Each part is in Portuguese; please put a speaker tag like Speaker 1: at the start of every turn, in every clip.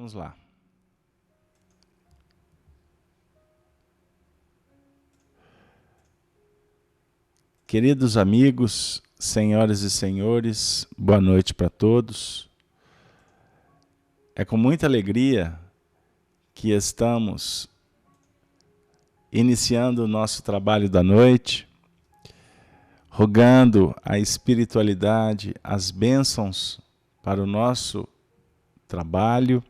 Speaker 1: Vamos lá. Queridos amigos, senhoras e senhores, boa noite para todos. É com muita alegria que estamos iniciando o nosso trabalho da noite, rogando a espiritualidade, as bênçãos para o nosso trabalho.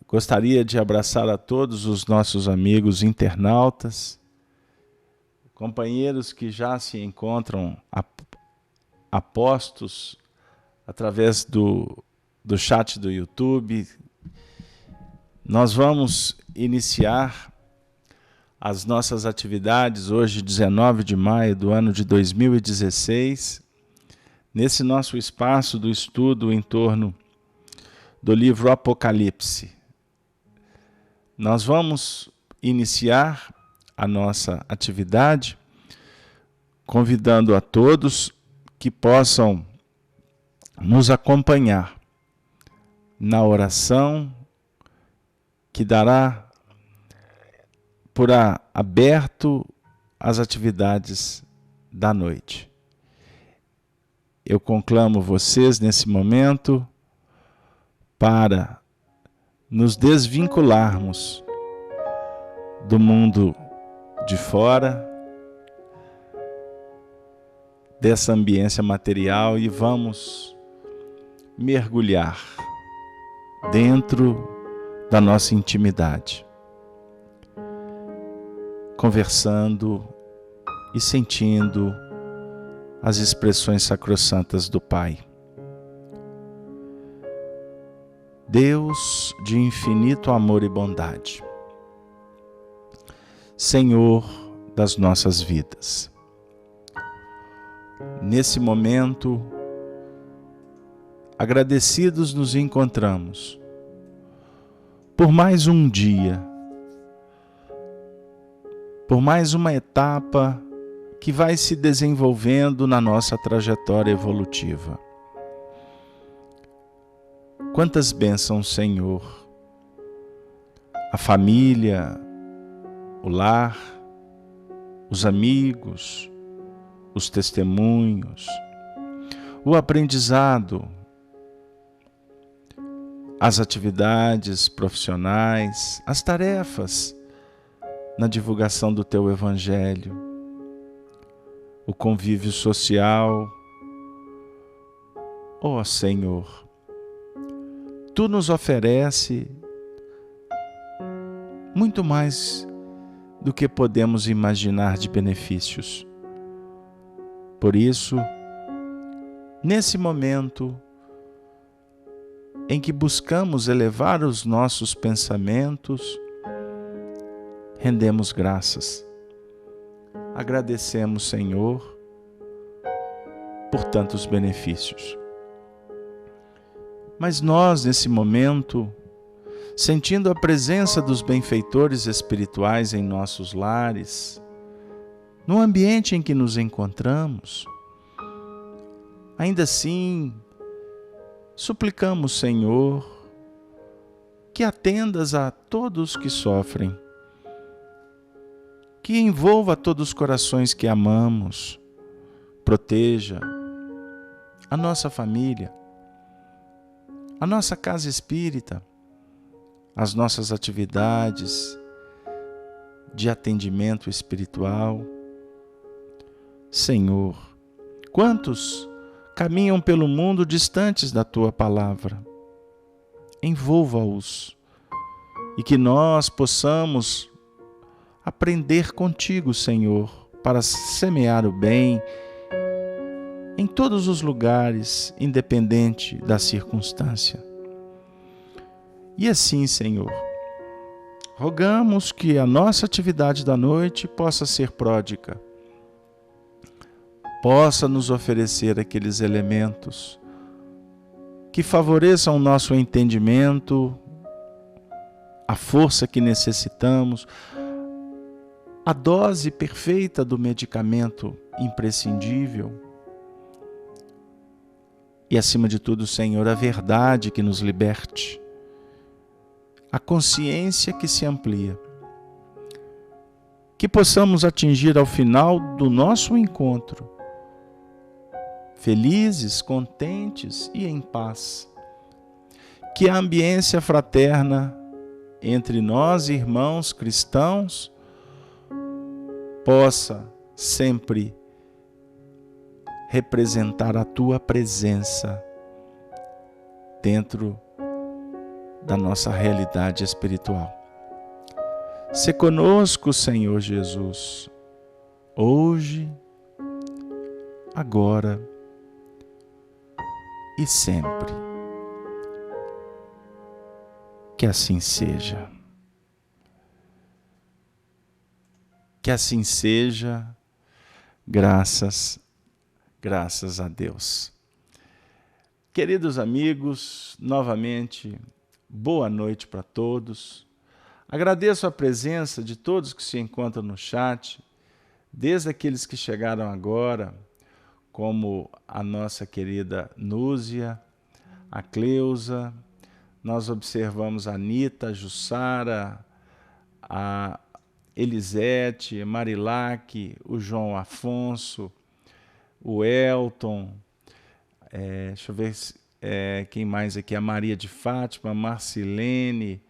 Speaker 1: Gostaria de abraçar a todos os nossos amigos internautas, companheiros que já se encontram apostos através do chat do YouTube. Nós vamos iniciar as nossas atividades hoje, 19 de maio do ano de 2016, nesse nosso espaço do estudo em torno do livro Apocalipse. Nós vamos iniciar a nossa atividade convidando a todos que possam nos acompanhar na oração que dará por aberto as atividades da noite. Eu conclamo vocês nesse momento para nos desvincularmos do mundo de fora, dessa ambiência material, e vamos mergulhar dentro da nossa intimidade, conversando e sentindo as expressões sacrossantas do Pai. Deus de infinito amor e bondade, Senhor das nossas vidas, nesse momento, agradecidos nos encontramos por mais um dia, por mais uma etapa que vai se desenvolvendo na nossa trajetória evolutiva. Quantas bênçãos, Senhor! A família, o lar, os amigos, os testemunhos, o aprendizado, as atividades profissionais, as tarefas na divulgação do Teu Evangelho, o convívio social. Ó Senhor, Tu nos oferece muito mais do que podemos imaginar de benefícios. Por isso, nesse momento em que buscamos elevar os nossos pensamentos, rendemos graças. Agradecemos, Senhor, por tantos benefícios. Mas nós, nesse momento, sentindo a presença dos benfeitores espirituais em nossos lares, no ambiente em que nos encontramos, ainda assim, suplicamos, Senhor, que atendas a todos que sofrem, que envolva todos os corações que amamos, proteja a nossa família, a nossa casa espírita, as nossas atividades de atendimento espiritual. Senhor, quantos caminham pelo mundo distantes da Tua palavra? Envolva-os e que nós possamos aprender contigo, Senhor, para semear o bem em todos os lugares, independente da circunstância. E assim, Senhor, rogamos que a nossa atividade da noite possa ser pródiga, possa nos oferecer aqueles elementos que favoreçam o nosso entendimento, a força que necessitamos, a dose perfeita do medicamento imprescindível, e, acima de tudo, Senhor, a verdade que nos liberte, a consciência que se amplia. Que possamos atingir ao final do nosso encontro, felizes, contentes e em paz. Que a ambiência fraterna entre nós, irmãos cristãos, possa sempre representar a Tua presença dentro da nossa realidade espiritual. Se conosco, Senhor Jesus, hoje, agora e sempre. Que assim seja. Que assim seja, graças a Deus. Queridos amigos, novamente, boa noite para todos. Agradeço a presença de todos que se encontram no chat, desde aqueles que chegaram agora, como a nossa querida Núzia, a Cleusa, nós observamos a Anita, a Jussara, a Elisete, a Marilac, o João Afonso, o Elton, deixa eu ver quem mais aqui, a Maria de Fátima, a Marcilene,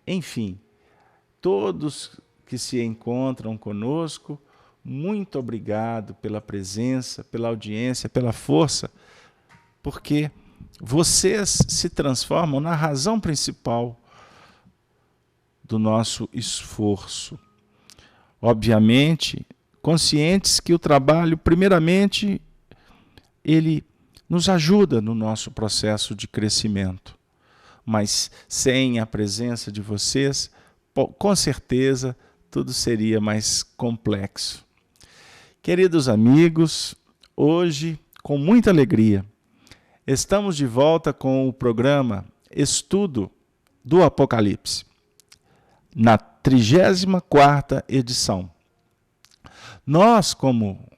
Speaker 1: enfim, todos que se encontram conosco, muito obrigado pela presença, pela audiência, pela força, porque vocês se transformam na razão principal do nosso esforço. Obviamente, conscientes que o trabalho, primeiramente, ele nos ajuda no nosso processo de crescimento. Mas sem a presença de vocês, com certeza, tudo seria mais complexo. Queridos amigos, hoje, com muita alegria, estamos de volta com o programa Estudo do Apocalipse, na 34ª edição. Nós, como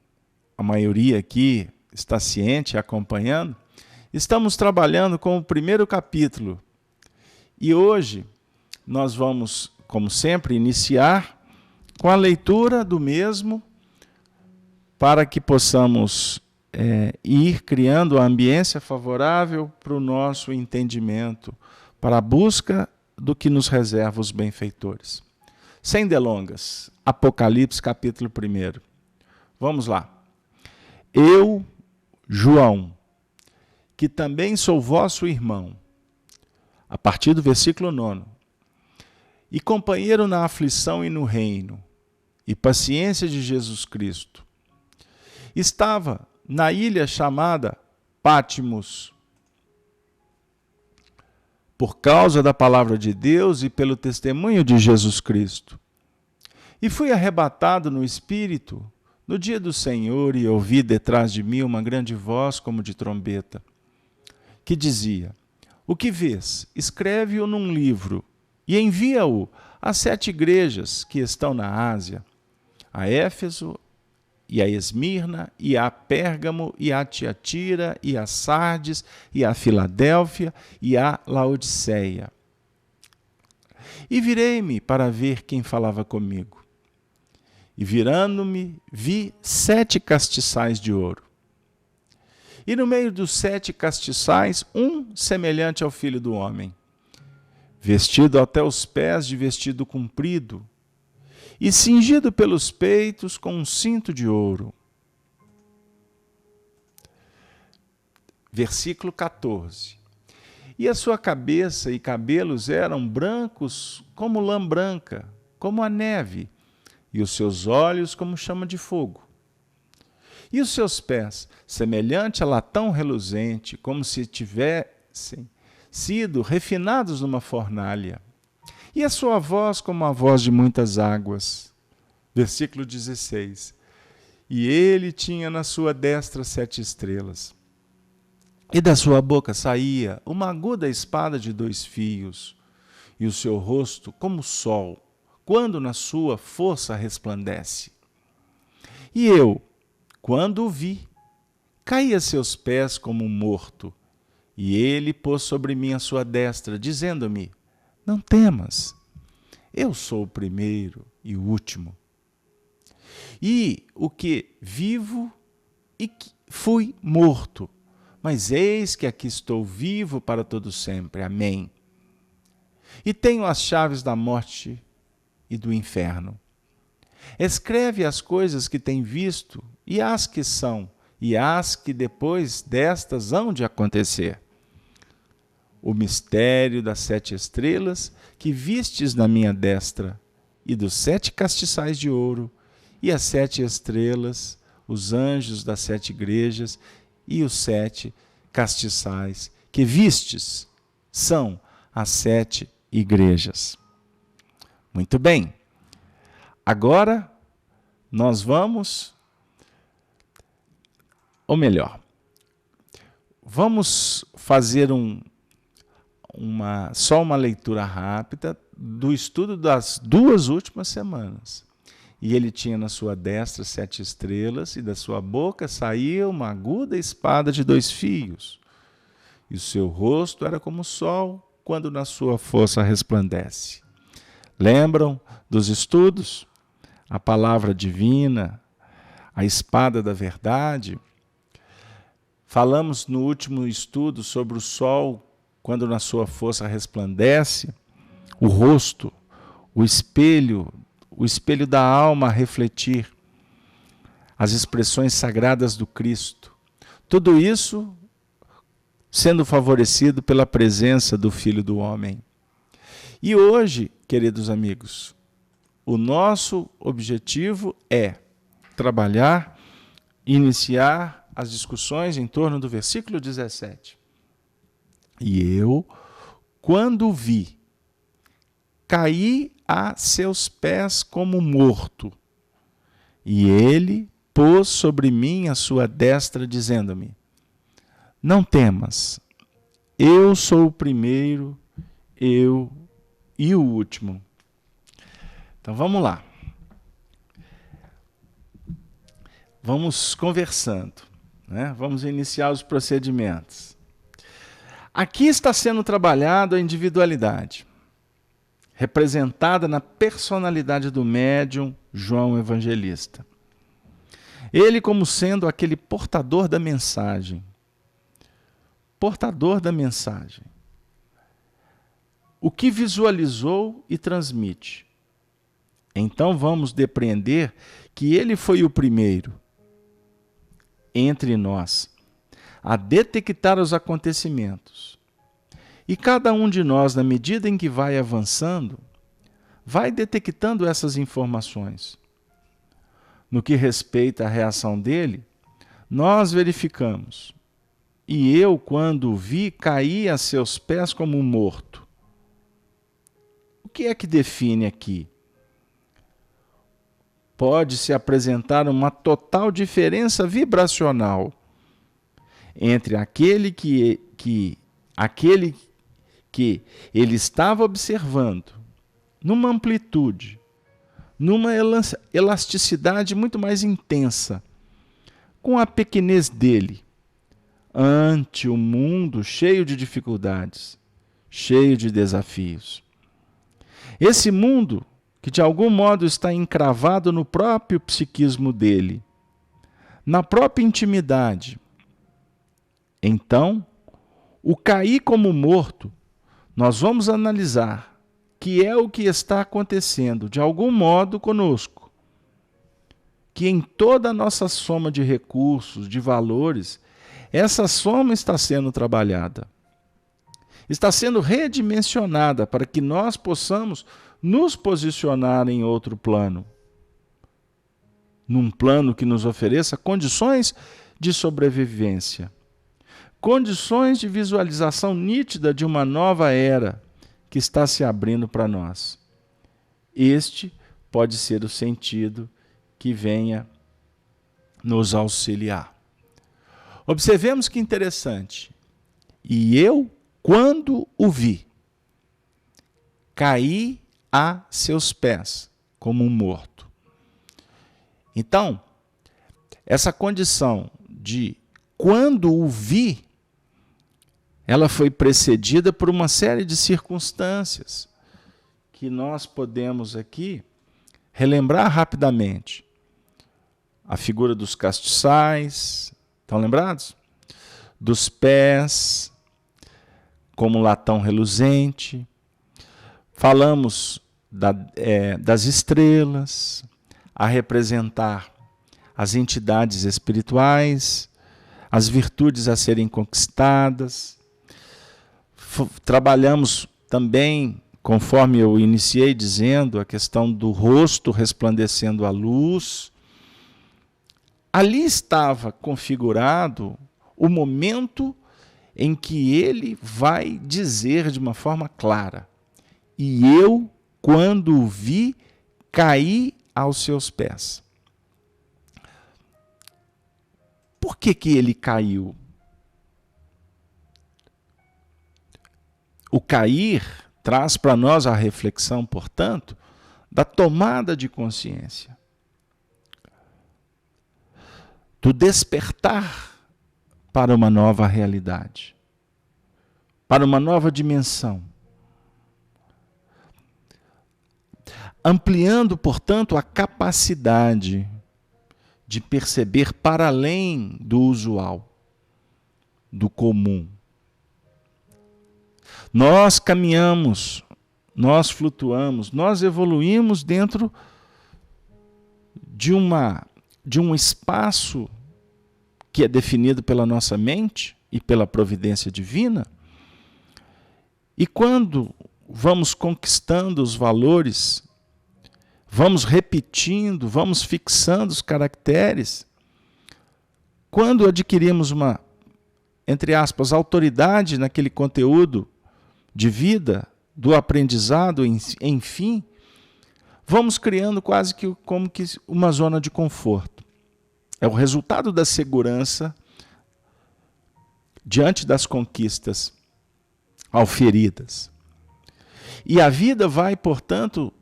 Speaker 1: a maioria aqui está ciente e acompanhando, estamos trabalhando com o primeiro capítulo. E hoje nós vamos, como sempre, iniciar com a leitura do mesmo, para que possamos ir criando a ambiência favorável para o nosso entendimento, para a busca do que nos reserva os benfeitores. Sem delongas, Apocalipse capítulo 1. Vamos lá. Eu, João, que também sou vosso irmão, a partir do versículo 9, e companheiro na aflição e no reino, e paciência de Jesus Cristo, estava na ilha chamada Patmos, por causa da palavra de Deus e pelo testemunho de Jesus Cristo. E fui arrebatado no Espírito no dia do Senhor, e ouvi detrás de mim uma grande voz como de trombeta, que dizia: o que vês, escreve-o num livro, e envia-o às 7 igrejas que estão na Ásia, a Éfeso, e a Esmirna, e a Pérgamo, e a Tiatira, e a Sardes, e a Filadélfia, e a Laodiceia. E virei-me para ver quem falava comigo. E virando-me, vi 7 castiçais de ouro. E no meio dos 7 castiçais, um semelhante ao Filho do Homem, vestido até os pés de vestido comprido, e cingido pelos peitos com um cinto de ouro. Versículo 14. E a sua cabeça e cabelos eram brancos como lã branca, como a neve, e os seus olhos como chama de fogo. E os seus pés, semelhante a latão reluzente, como se tivessem sido refinados numa fornalha. E a sua voz como a voz de muitas águas. Versículo 16. E ele tinha na sua destra 7 estrelas. E da sua boca saía uma aguda espada de 2 fios, e o seu rosto como o sol, quando na sua força resplandece. E eu, quando o vi, Caí a seus pés como um morto, e ele pôs sobre mim a sua destra, dizendo-me: não temas, eu sou o primeiro e o último. E o que vivo e que fui morto, mas eis que aqui estou vivo para todo sempre. Amém. E tenho as chaves da morte e do inferno. Escreve as coisas que tem visto, e as que são, e as que depois destas hão de acontecer. O mistério das 7 estrelas que vistes na minha destra, e dos 7 castiçais de ouro, e as 7 estrelas, os anjos das 7 igrejas, e os 7 castiçais que vistes, são as 7 igrejas. Muito bem. Agora nós vamos, ou melhor, vamos fazer só uma leitura rápida do estudo das 2 últimas semanas. E ele tinha na sua destra 7 estrelas, e da sua boca saía uma aguda espada de 2 fios. E o seu rosto era como o sol, quando na sua força resplandece. Lembram dos estudos? A palavra divina, a espada da verdade. Falamos no último estudo sobre o sol, quando na sua força resplandece, o rosto, o espelho da alma a refletir, as expressões sagradas do Cristo. Tudo isso sendo favorecido pela presença do Filho do Homem. E hoje, queridos amigos, o nosso objetivo é trabalhar, iniciar as discussões em torno do versículo 17. E eu, quando vi, caí a seus pés como morto, e ele pôs sobre mim a sua destra, dizendo-me: não temas, eu sou o primeiro, eu e o último. Então vamos lá. Vamos conversando, né? Vamos iniciar os procedimentos. Aqui está sendo trabalhado a individualidade, representada na personalidade do médium João Evangelista. Ele como sendo aquele portador da mensagem. Portador da mensagem. O que visualizou e transmite. Então vamos depreender que ele foi o primeiro entre nós a detectar os acontecimentos. E cada um de nós, na medida em que vai avançando, vai detectando essas informações. No que respeita à reação dele, nós verificamos. E eu, quando o vi, caí a seus pés como um morto. O que é que define aqui? Pode-se apresentar uma total diferença vibracional entre aquele que ele estava observando, numa amplitude, numa elasticidade muito mais intensa, com a pequenez dele, ante o mundo cheio de dificuldades, cheio de desafios. Esse mundo que de algum modo está encravado no próprio psiquismo dele, na própria intimidade. Então, o cair como morto, nós vamos analisar que é o que está acontecendo de algum modo conosco, que em toda a nossa soma de recursos, de valores, essa soma está sendo trabalhada, está sendo redimensionada para que nós possamos nos posicionar em outro plano, num plano que nos ofereça condições de sobrevivência, condições de visualização nítida de uma nova era que está se abrindo para nós. Este pode ser o sentido que venha nos auxiliar. Observemos que interessante. E eu, quando o vi, caí a seus pés como um morto. Então, essa condição de quando o vi, ela foi precedida por uma série de circunstâncias que nós podemos aqui relembrar rapidamente. A figura dos castiçais, estão lembrados? Dos pés, como latão reluzente. Falamos das estrelas, a representar as entidades espirituais, as virtudes a serem conquistadas. Trabalhamos também, conforme eu iniciei dizendo, a questão do rosto resplandecendo a luz. Ali estava configurado o momento em que ele vai dizer de uma forma clara: e eu, quando o vi, caí aos seus pés. Por que ele caiu? O cair traz para nós a reflexão, portanto, da tomada de consciência, do despertar para uma nova realidade, para uma nova dimensão. Ampliando, portanto, a capacidade de perceber para além do usual, do comum. Nós caminhamos, nós flutuamos, nós evoluímos dentro de um espaço que é definido pela nossa mente e pela providência divina. E quando vamos conquistando os valores, vamos repetindo, vamos fixando os caracteres, quando adquirimos uma, entre aspas, autoridade naquele conteúdo de vida, do aprendizado, enfim, vamos criando quase que como que uma zona de conforto. É o resultado da segurança diante das conquistas auferidas. E a vida vai, portanto,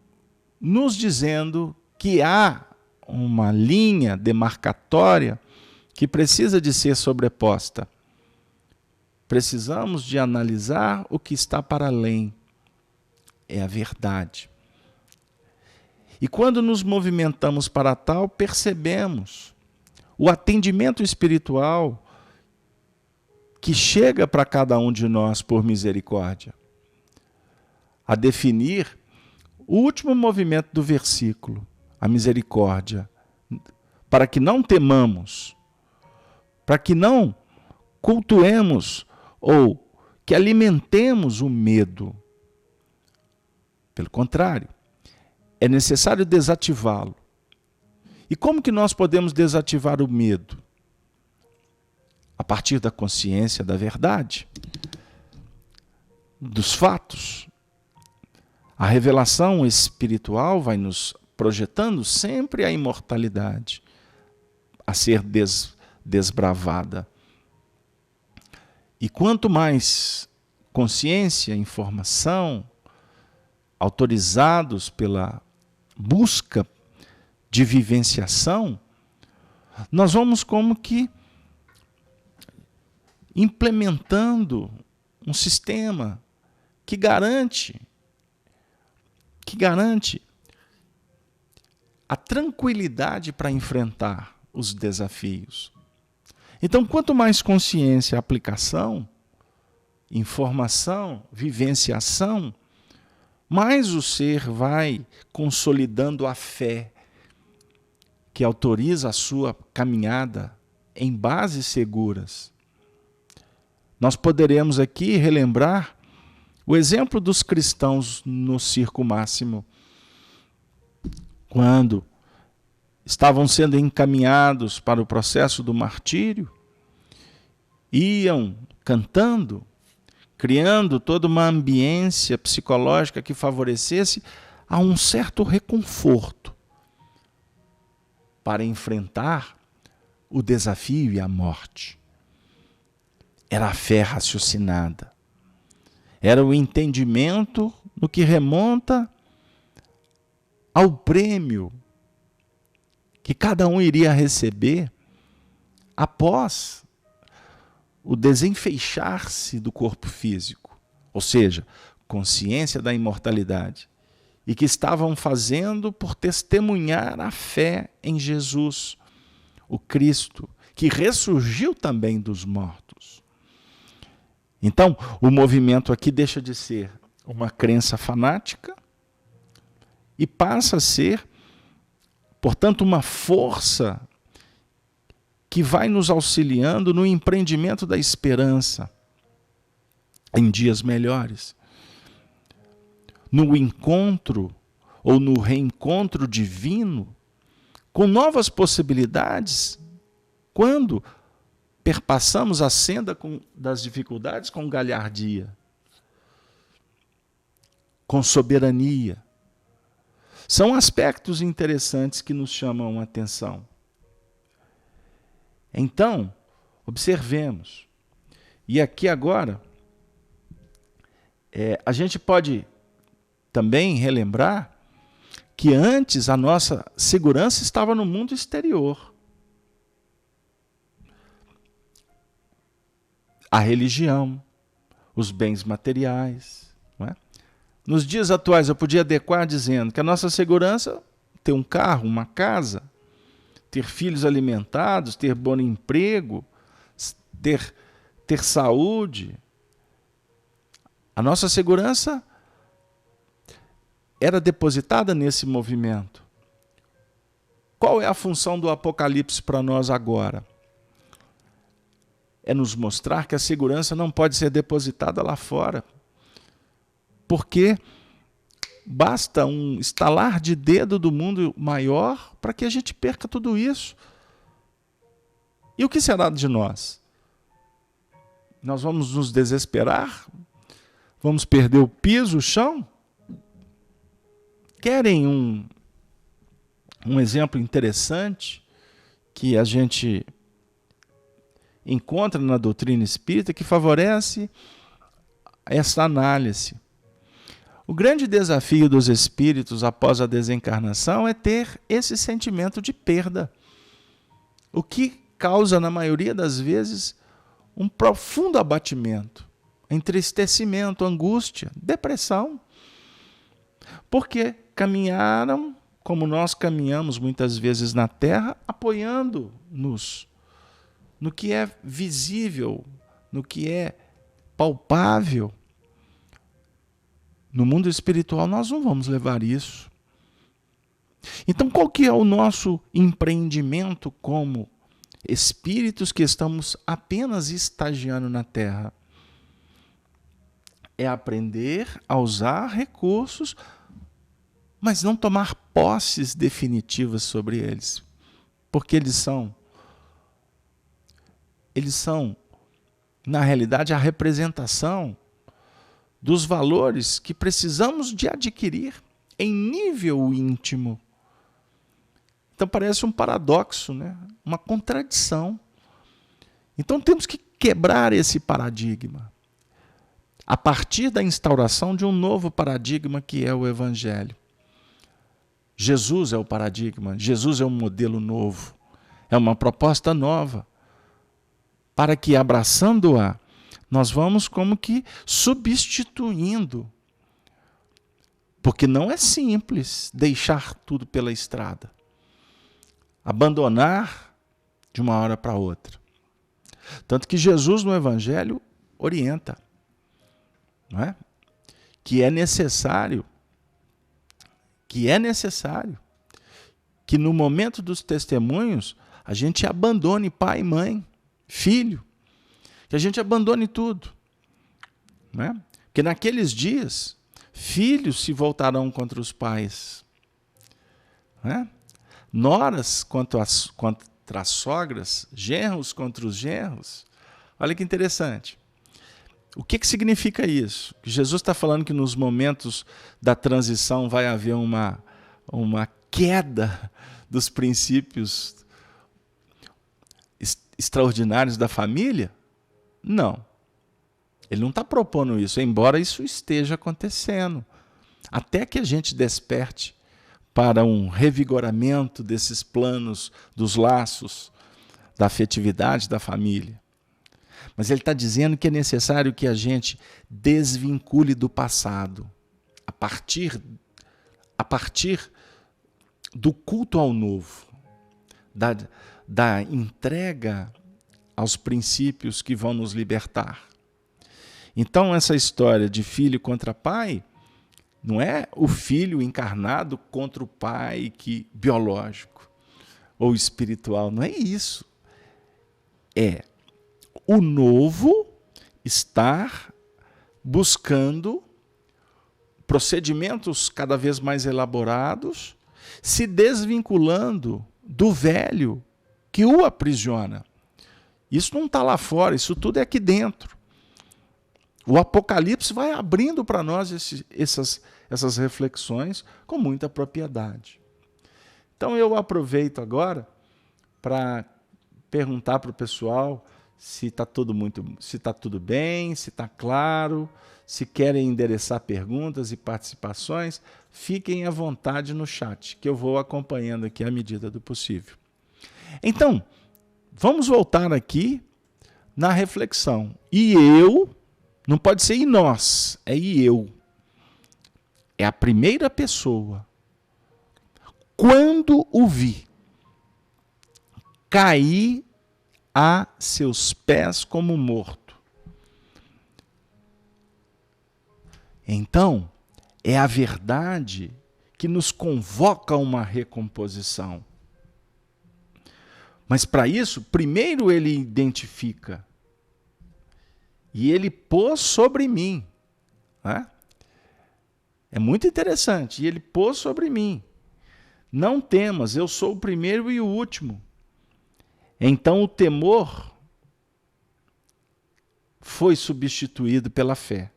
Speaker 1: nos dizendo que há uma linha demarcatória que precisa de ser sobreposta. Precisamos de analisar o que está para além. É a verdade. E quando nos movimentamos para tal, percebemos o atendimento espiritual que chega para cada um de nós por misericórdia, a definir o último movimento do versículo, a misericórdia, para que não temamos, para que não cultuemos ou que alimentemos o medo. Pelo contrário, é necessário desativá-lo. E como que nós podemos desativar o medo? A partir da consciência da verdade, dos fatos. A revelação espiritual vai nos projetando sempre a imortalidade a ser desbravada. E quanto mais consciência, informação, autorizados pela busca de vivenciação, nós vamos como que implementando um sistema que garante a tranquilidade para enfrentar os desafios. Então, quanto mais consciência, aplicação, informação, vivenciação, mais o ser vai consolidando a fé que autoriza a sua caminhada em bases seguras. Nós poderemos aqui relembrar o exemplo dos cristãos no circo máximo, quando estavam sendo encaminhados para o processo do martírio, iam cantando, criando toda uma ambiência psicológica que favorecesse a um certo reconforto para enfrentar o desafio e a morte. Era a fé raciocinada. Era o entendimento no que remonta ao prêmio que cada um iria receber após o desenfeixar-se do corpo físico, ou seja, consciência da imortalidade, e que estavam fazendo por testemunhar a fé em Jesus, o Cristo, que ressurgiu também dos mortos. Então, o movimento aqui deixa de ser uma crença fanática e passa a ser, portanto, uma força que vai nos auxiliando no empreendimento da esperança em dias melhores, no encontro ou no reencontro divino com novas possibilidades, quando perpassamos a senda das dificuldades com galhardia, com soberania. São aspectos interessantes que nos chamam a atenção. Então, observemos. E aqui agora, a gente pode também relembrar que antes a nossa segurança estava no mundo exterior. A religião, os bens materiais. Não é? Nos dias atuais eu podia adequar dizendo que a nossa segurança, ter um carro, uma casa, ter filhos alimentados, ter bom emprego, ter saúde. A nossa segurança era depositada nesse movimento. Qual é a função do Apocalipse para nós agora? É nos mostrar que a segurança não pode ser depositada lá fora. Porque basta um estalar de dedo do mundo maior para que a gente perca tudo isso. E o que será de nós? Nós vamos nos desesperar? Vamos perder o piso, o chão? Querem um exemplo interessante que a gente encontra na doutrina espírita que favorece essa análise? O grande desafio dos espíritos após a desencarnação é ter esse sentimento de perda, o que causa, na maioria das vezes, um profundo abatimento, entristecimento, angústia, depressão. Porque caminharam como nós caminhamos muitas vezes na Terra, apoiando-nos no que é visível, no que é palpável. No mundo espiritual nós não vamos levar isso. Então qual que é o nosso empreendimento como espíritos que estamos apenas estagiando na Terra? É aprender a usar recursos, mas não tomar posses definitivas sobre eles. Porque eles são, na realidade, a representação dos valores que precisamos de adquirir em nível íntimo. Então parece um paradoxo, né? Uma contradição. Então temos que quebrar esse paradigma a partir da instauração de um novo paradigma que é o Evangelho. Jesus é o paradigma, Jesus é um modelo novo, é uma proposta nova, para que, abraçando-a, nós vamos como que substituindo. Porque não é simples deixar tudo pela estrada. Abandonar de uma hora para outra. Tanto que Jesus no Evangelho orienta, não é? Que é necessário que no momento dos testemunhos a gente abandone pai, mãe, filho, que a gente abandone tudo. Não é? Porque naqueles dias, filhos se voltarão contra os pais. Não é? Noras contra as sogras, genros contra os genros. Olha que interessante. O que significa isso? Que Jesus está falando que nos momentos da transição vai haver uma queda dos princípios extraordinários da família? Não. Ele não está propondo isso, embora isso esteja acontecendo. Até que a gente desperte para um revigoramento desses planos, dos laços, da afetividade da família. Mas ele está dizendo que é necessário que a gente desvincule do passado, a partir do culto ao novo, da entrega aos princípios que vão nos libertar. Então, essa história de filho contra pai não é o filho encarnado contra o pai biológico ou espiritual, não é isso. É o novo estar buscando procedimentos cada vez mais elaborados, se desvinculando do velho que o aprisiona. Isso não está lá fora, isso tudo é aqui dentro. O Apocalipse vai abrindo para nós essas reflexões com muita propriedade. Então eu aproveito agora para perguntar para o pessoal se está tudo bem, se está claro, se querem endereçar perguntas e participações, fiquem à vontade no chat, que eu vou acompanhando aqui à medida do possível. Então, vamos voltar aqui na reflexão. E eu, não pode ser e nós, é e eu. É a primeira pessoa. Quando o vi, caí a seus pés como morto. Então, é a verdade que nos convoca a uma recomposição. Mas para isso, primeiro ele identifica. E ele pôs sobre mim. Né? É muito interessante. E ele pôs sobre mim. Não temas, eu sou o primeiro e o último. Então o temor foi substituído pela fé.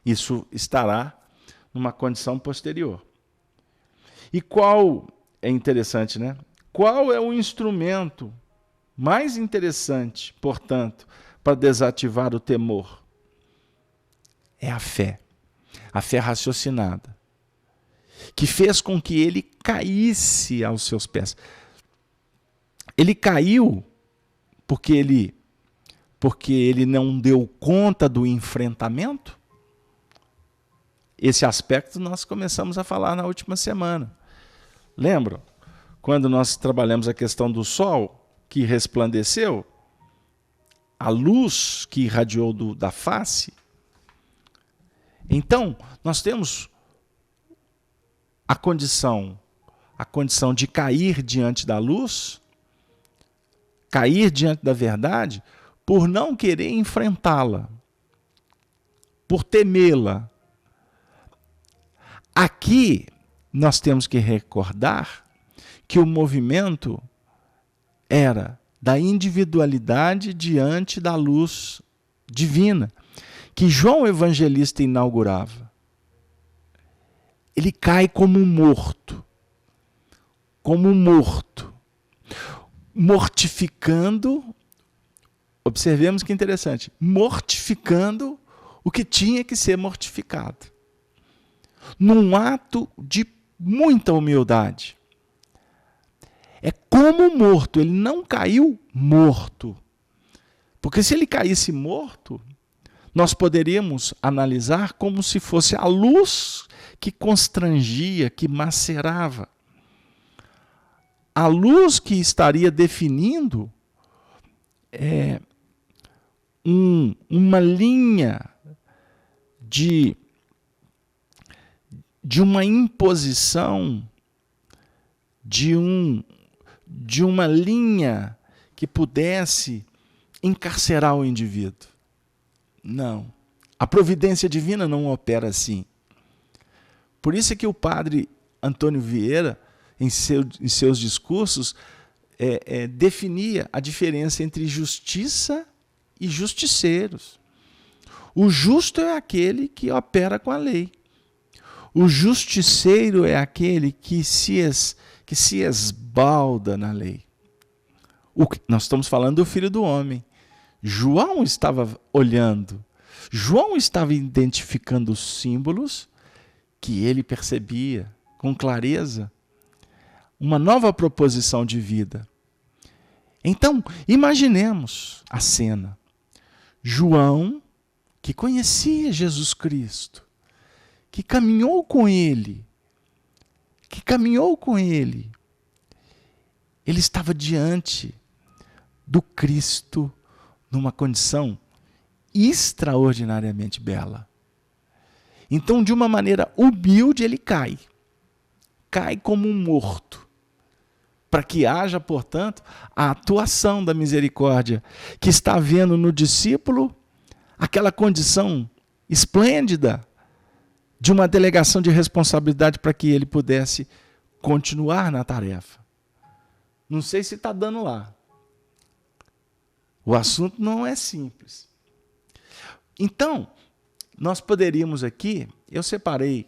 Speaker 1: Isso estará numa condição posterior. E qual é interessante, né? Qual é o instrumento mais interessante, portanto, para desativar o temor? É a fé raciocinada, que fez com que ele caísse aos seus pés. Ele caiu porque ele não deu conta do enfrentamento? Esse aspecto nós começamos a falar na última semana. Lembram? Quando nós trabalhamos a questão do sol que resplandeceu, a luz que irradiou da face. Então, nós temos a condição de cair diante da luz, cair diante da verdade, por não querer enfrentá-la, por temê-la. Aqui nós temos que recordar que o movimento era da individualidade diante da luz divina, que João Evangelista inaugurava. Ele cai como morto, mortificando, observemos que interessante, mortificando o que tinha que ser mortificado. Num ato de muita humildade. É como morto, ele não caiu morto. Porque se ele caísse morto, nós poderíamos analisar como se fosse a luz que constrangia, que macerava. A luz que estaria definindo uma linha de uma imposição, de uma linha que pudesse encarcerar o indivíduo. Não. A providência divina não opera assim. Por isso é que o padre Antônio Vieira, em seus discursos, definia a diferença entre justiça e justiceiros. O justo é aquele que opera com a lei. O justiceiro é aquele que se esbalda na lei. Nós estamos falando do Filho do Homem. João estava olhando. João estava identificando os símbolos que ele percebia com clareza. Uma nova proposição de vida. Então, imaginemos a cena. João, que conhecia Jesus Cristo, que caminhou com ele, ele estava diante do Cristo numa condição extraordinariamente bela. Então, de uma maneira humilde, ele cai como um morto, para que haja, portanto, a atuação da misericórdia que está havendo no discípulo, aquela condição esplêndida de uma delegação de responsabilidade para que ele pudesse continuar na tarefa. Não sei se está dando lá. O assunto não é simples. Então, nós poderíamos aqui, eu separei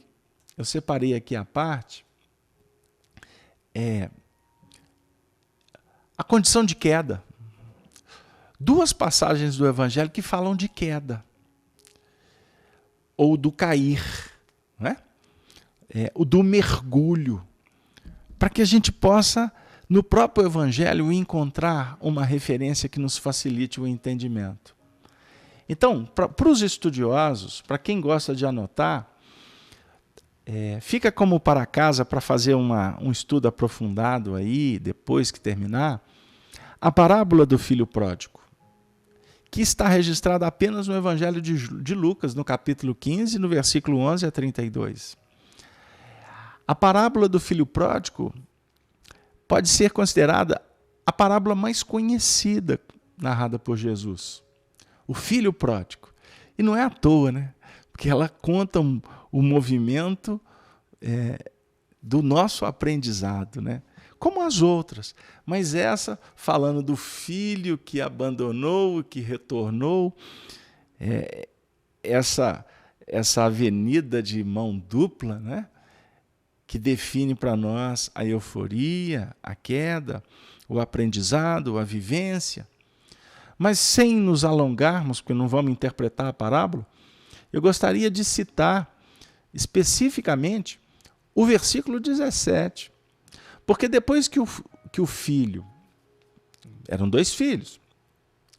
Speaker 1: aqui a parte, a condição de queda. Duas passagens do Evangelho que falam de queda, ou do cair, né? O do mergulho, para que a gente possa, no próprio Evangelho, encontrar uma referência que nos facilite o entendimento. Então, para os estudiosos, para quem gosta de anotar, fica como para casa para fazer um estudo aprofundado aí, depois que terminar, a parábola do filho pródigo, que está registrada apenas no Evangelho de Lucas, no capítulo 15, no versículo 11 a 32. A parábola do filho pródigo pode ser considerada a parábola mais conhecida narrada por Jesus. O filho pródigo. E não é à toa, né? Porque ela conta o movimento do nosso aprendizado, né? Como as outras. Mas essa, falando do filho que abandonou e que retornou, essa avenida de mão dupla, né? Que define para nós a euforia, a queda, o aprendizado, a vivência. Mas sem nos alongarmos, porque não vamos interpretar a parábola, eu gostaria de citar especificamente o versículo 17. Porque depois que o filho, eram dois filhos,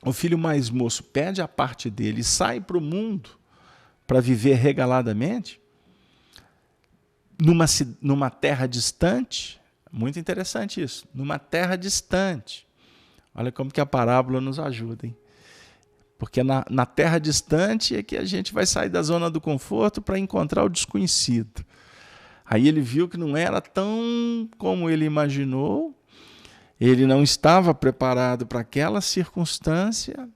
Speaker 1: o filho mais moço pede a parte dele e sai para o mundo para viver regaladamente, numa terra distante, muito interessante isso, numa terra distante. Olha como que a parábola nos ajuda, hein? Porque na terra distante é que a gente vai sair da zona do conforto para encontrar o desconhecido. Aí ele viu que não era tão como ele imaginou, ele não estava preparado para aquela circunstância,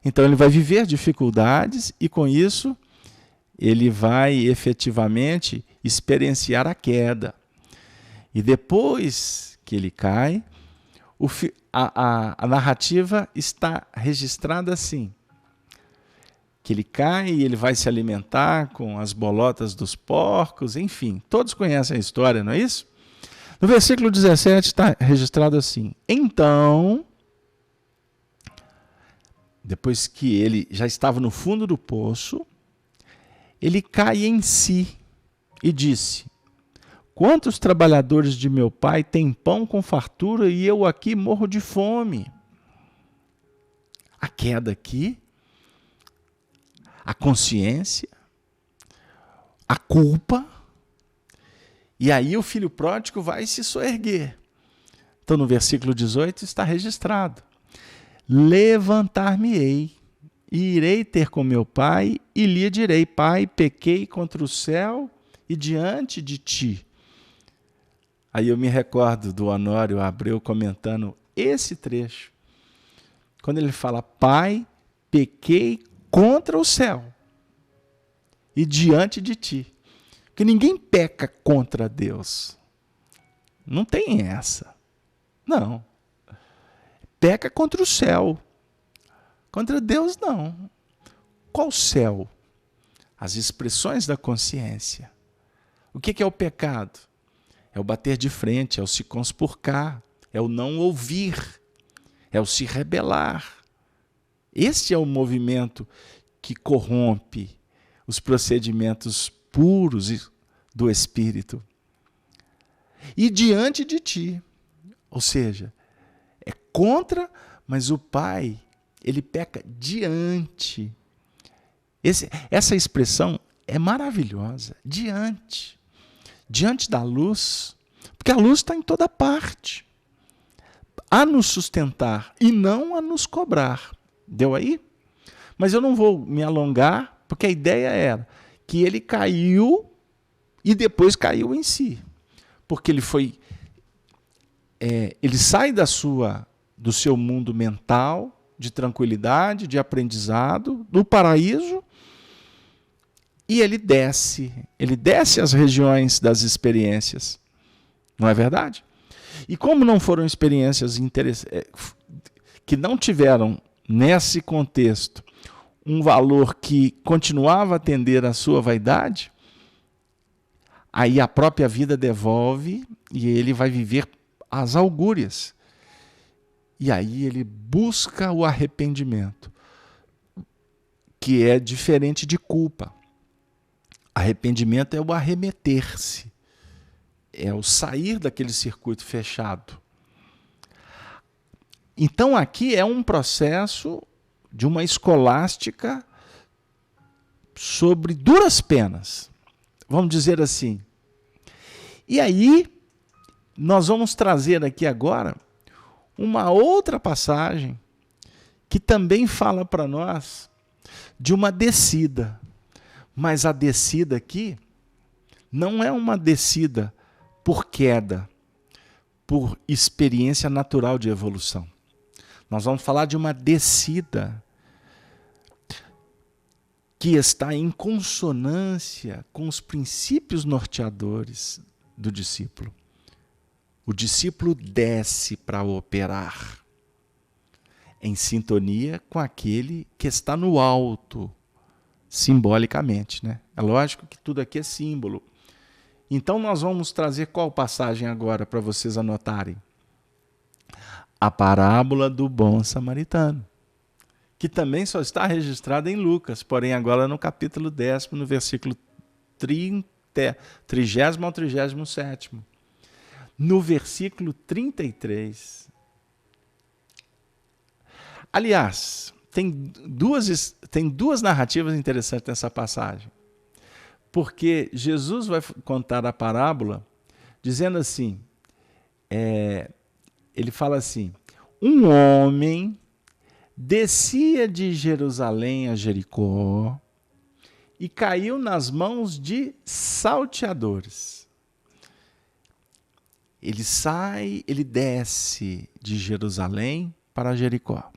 Speaker 1: então ele vai viver dificuldades e com isso ele vai efetivamente experienciar a E depois que ele cai, a narrativa está registrada assim, que ele cai e ele vai se alimentar com as bolotas dos porcos, enfim, todos conhecem a história, não é isso? No versículo 17 está registrado assim: então, depois que ele já estava no fundo do poço, ele cai em si e disse: quantos trabalhadores de meu pai têm pão com fartura e eu aqui morro de fome? A queda aqui, a consciência, a culpa, e aí o filho pródigo vai se soerguer. Então no versículo 18 está registrado: levantar-me-ei e irei ter com meu pai e lhe direi: pai, pequei contra o céu e diante de ti. Aí eu me recordo do Honório Abreu comentando esse trecho, quando ele fala: pai, pequei contra o céu e diante de ti. Porque ninguém peca contra Deus. Não tem essa. Não. Peca contra o céu. Contra Deus, não. Qual céu? As expressões da consciência. O que é o pecado? É o bater de frente, é o se conspurcar, é o não ouvir, é o se rebelar. Esse é o movimento que corrompe os procedimentos puros do Espírito. E diante de ti, ou seja, é contra, mas o Pai ele peca diante. Essa expressão é maravilhosa, diante da luz, porque a luz está em toda parte, a nos sustentar e não a nos cobrar. Deu aí? Mas eu não vou me alongar, porque a ideia era que ele caiu e depois caiu em si, porque ele sai do seu mundo mental, de tranquilidade, de aprendizado, do paraíso, e ele desce às regiões das experiências. Não é verdade? E como não foram experiências que não tiveram, nesse contexto, um valor que continuava a atender à sua vaidade, aí a própria vida devolve e ele vai viver as augúrias. E aí ele busca o arrependimento, que é diferente de culpa. Arrependimento é o arremeter-se, é o sair daquele circuito fechado. Então aqui é um processo de uma escolástica sobre duras penas, vamos dizer assim. E aí nós vamos trazer aqui agora uma outra passagem que também fala para nós de uma descida. Mas a descida aqui não é uma descida por queda, por experiência natural de evolução. Nós vamos falar de uma descida que está em consonância com os princípios norteadores do discípulo. O discípulo desce para operar em sintonia com aquele que está no alto, simbolicamente, né? É lógico que tudo aqui é símbolo. Então nós vamos trazer qual passagem agora para vocês anotarem? A parábola do bom samaritano, que também só está registrada em Lucas, porém agora no capítulo 10, no versículo 30 ao 37. No versículo 33. Aliás, tem duas narrativas interessantes nessa passagem. Porque Jesus vai contar a parábola dizendo assim, ele fala assim, um homem descia de Jerusalém a Jericó e caiu nas mãos de salteadores. Ele desce de Jerusalém para Jericó.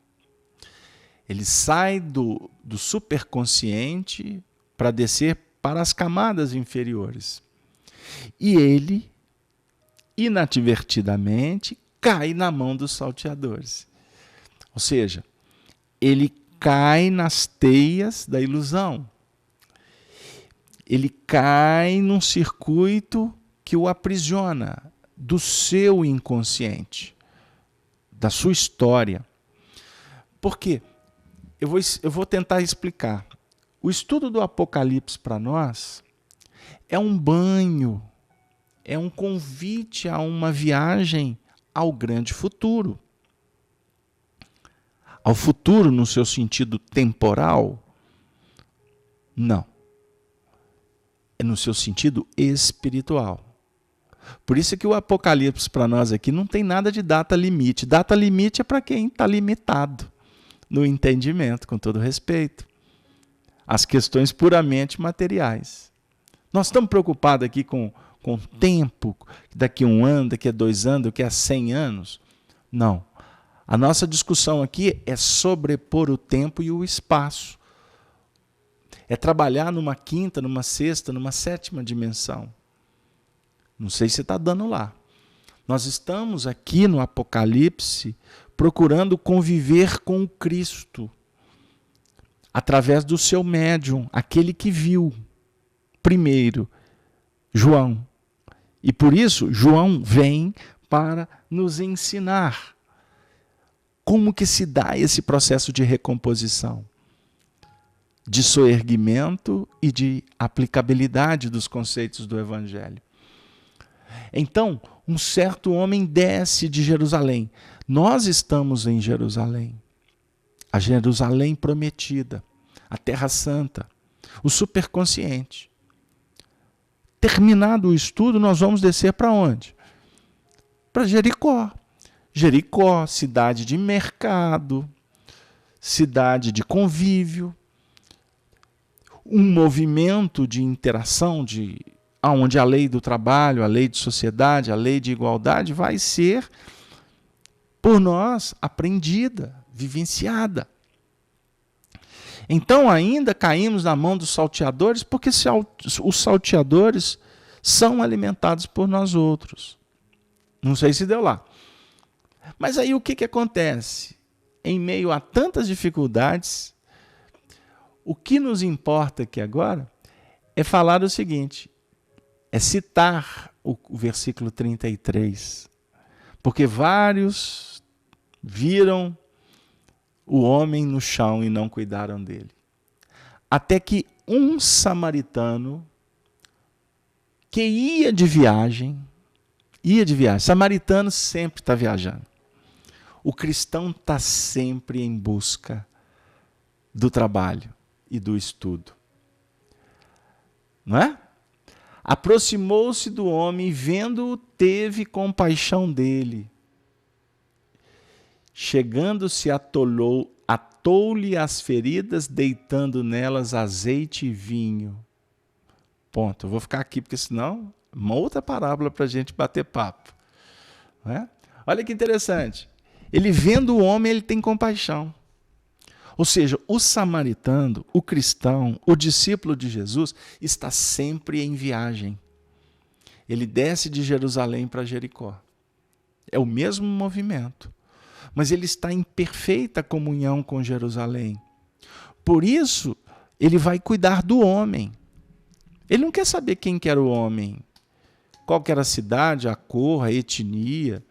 Speaker 1: Ele sai do superconsciente para descer para as camadas inferiores. E ele, inadvertidamente, cai na mão dos salteadores. Ou seja, ele cai nas teias da ilusão. Ele cai num circuito que o aprisiona do seu inconsciente, da sua história. Por quê? Eu vou tentar explicar. O estudo do Apocalipse para nós é um banho, é um convite a uma viagem ao grande futuro. Ao futuro no seu sentido temporal? Não. É no seu sentido espiritual. Por isso que o Apocalipse para nós aqui não tem nada de data limite. Data limite é para quem está limitado no entendimento, com todo respeito. As questões puramente materiais. Nós estamos preocupados aqui com tempo, daqui a 1 ano, daqui a 2 anos, daqui a 100 anos. Não. A nossa discussão aqui é sobrepor o tempo e o espaço. É trabalhar numa 5ª, numa 6ª, numa 7ª dimensão. Não sei se está dando lá. Nós estamos aqui no Apocalipse procurando conviver com o Cristo através do seu médium, aquele que viu primeiro, João. E por isso, João vem para nos ensinar como que se dá esse processo de recomposição, de soerguimento e de aplicabilidade dos conceitos do Evangelho. Então, um certo homem desce de Jerusalém. Nós estamos em Jerusalém. a Jerusalém prometida, a Terra Santa, o superconsciente. Terminado o estudo, nós vamos descer para onde? Para Jericó. Jericó, cidade de mercado, cidade de convívio, um movimento de interação, onde a lei do trabalho, a lei de sociedade, a lei de igualdade vai ser, por nós, aprendida, vivenciada. Então ainda caímos na mão dos salteadores, porque os salteadores são alimentados por nós outros. Não sei se deu lá. Mas aí o que acontece? Em meio a tantas dificuldades, o que nos importa aqui agora é falar o seguinte, é citar o versículo 33. Porque vários viram o homem no chão e não cuidaram dele. Até que um samaritano que ia de viagem, samaritano sempre está viajando. O cristão está sempre em busca do trabalho e do estudo. Não é? Aproximou-se do homem e, vendo-o, teve compaixão dele. Chegando-se, atou-lhe as feridas, deitando nelas azeite e vinho. Ponto. Eu vou ficar aqui, porque senão, uma outra parábola para a gente bater papo. Não é? Olha que interessante. Ele vendo o homem, ele tem compaixão. Ou seja, o samaritano, o cristão, o discípulo de Jesus, está sempre em viagem. Ele desce de Jerusalém para Jericó. É o mesmo movimento. Mas ele está em perfeita comunhão com Jerusalém. Por isso, ele vai cuidar do homem. Ele não quer saber quem que era o homem, qual que era a cidade, a cor, a etnia,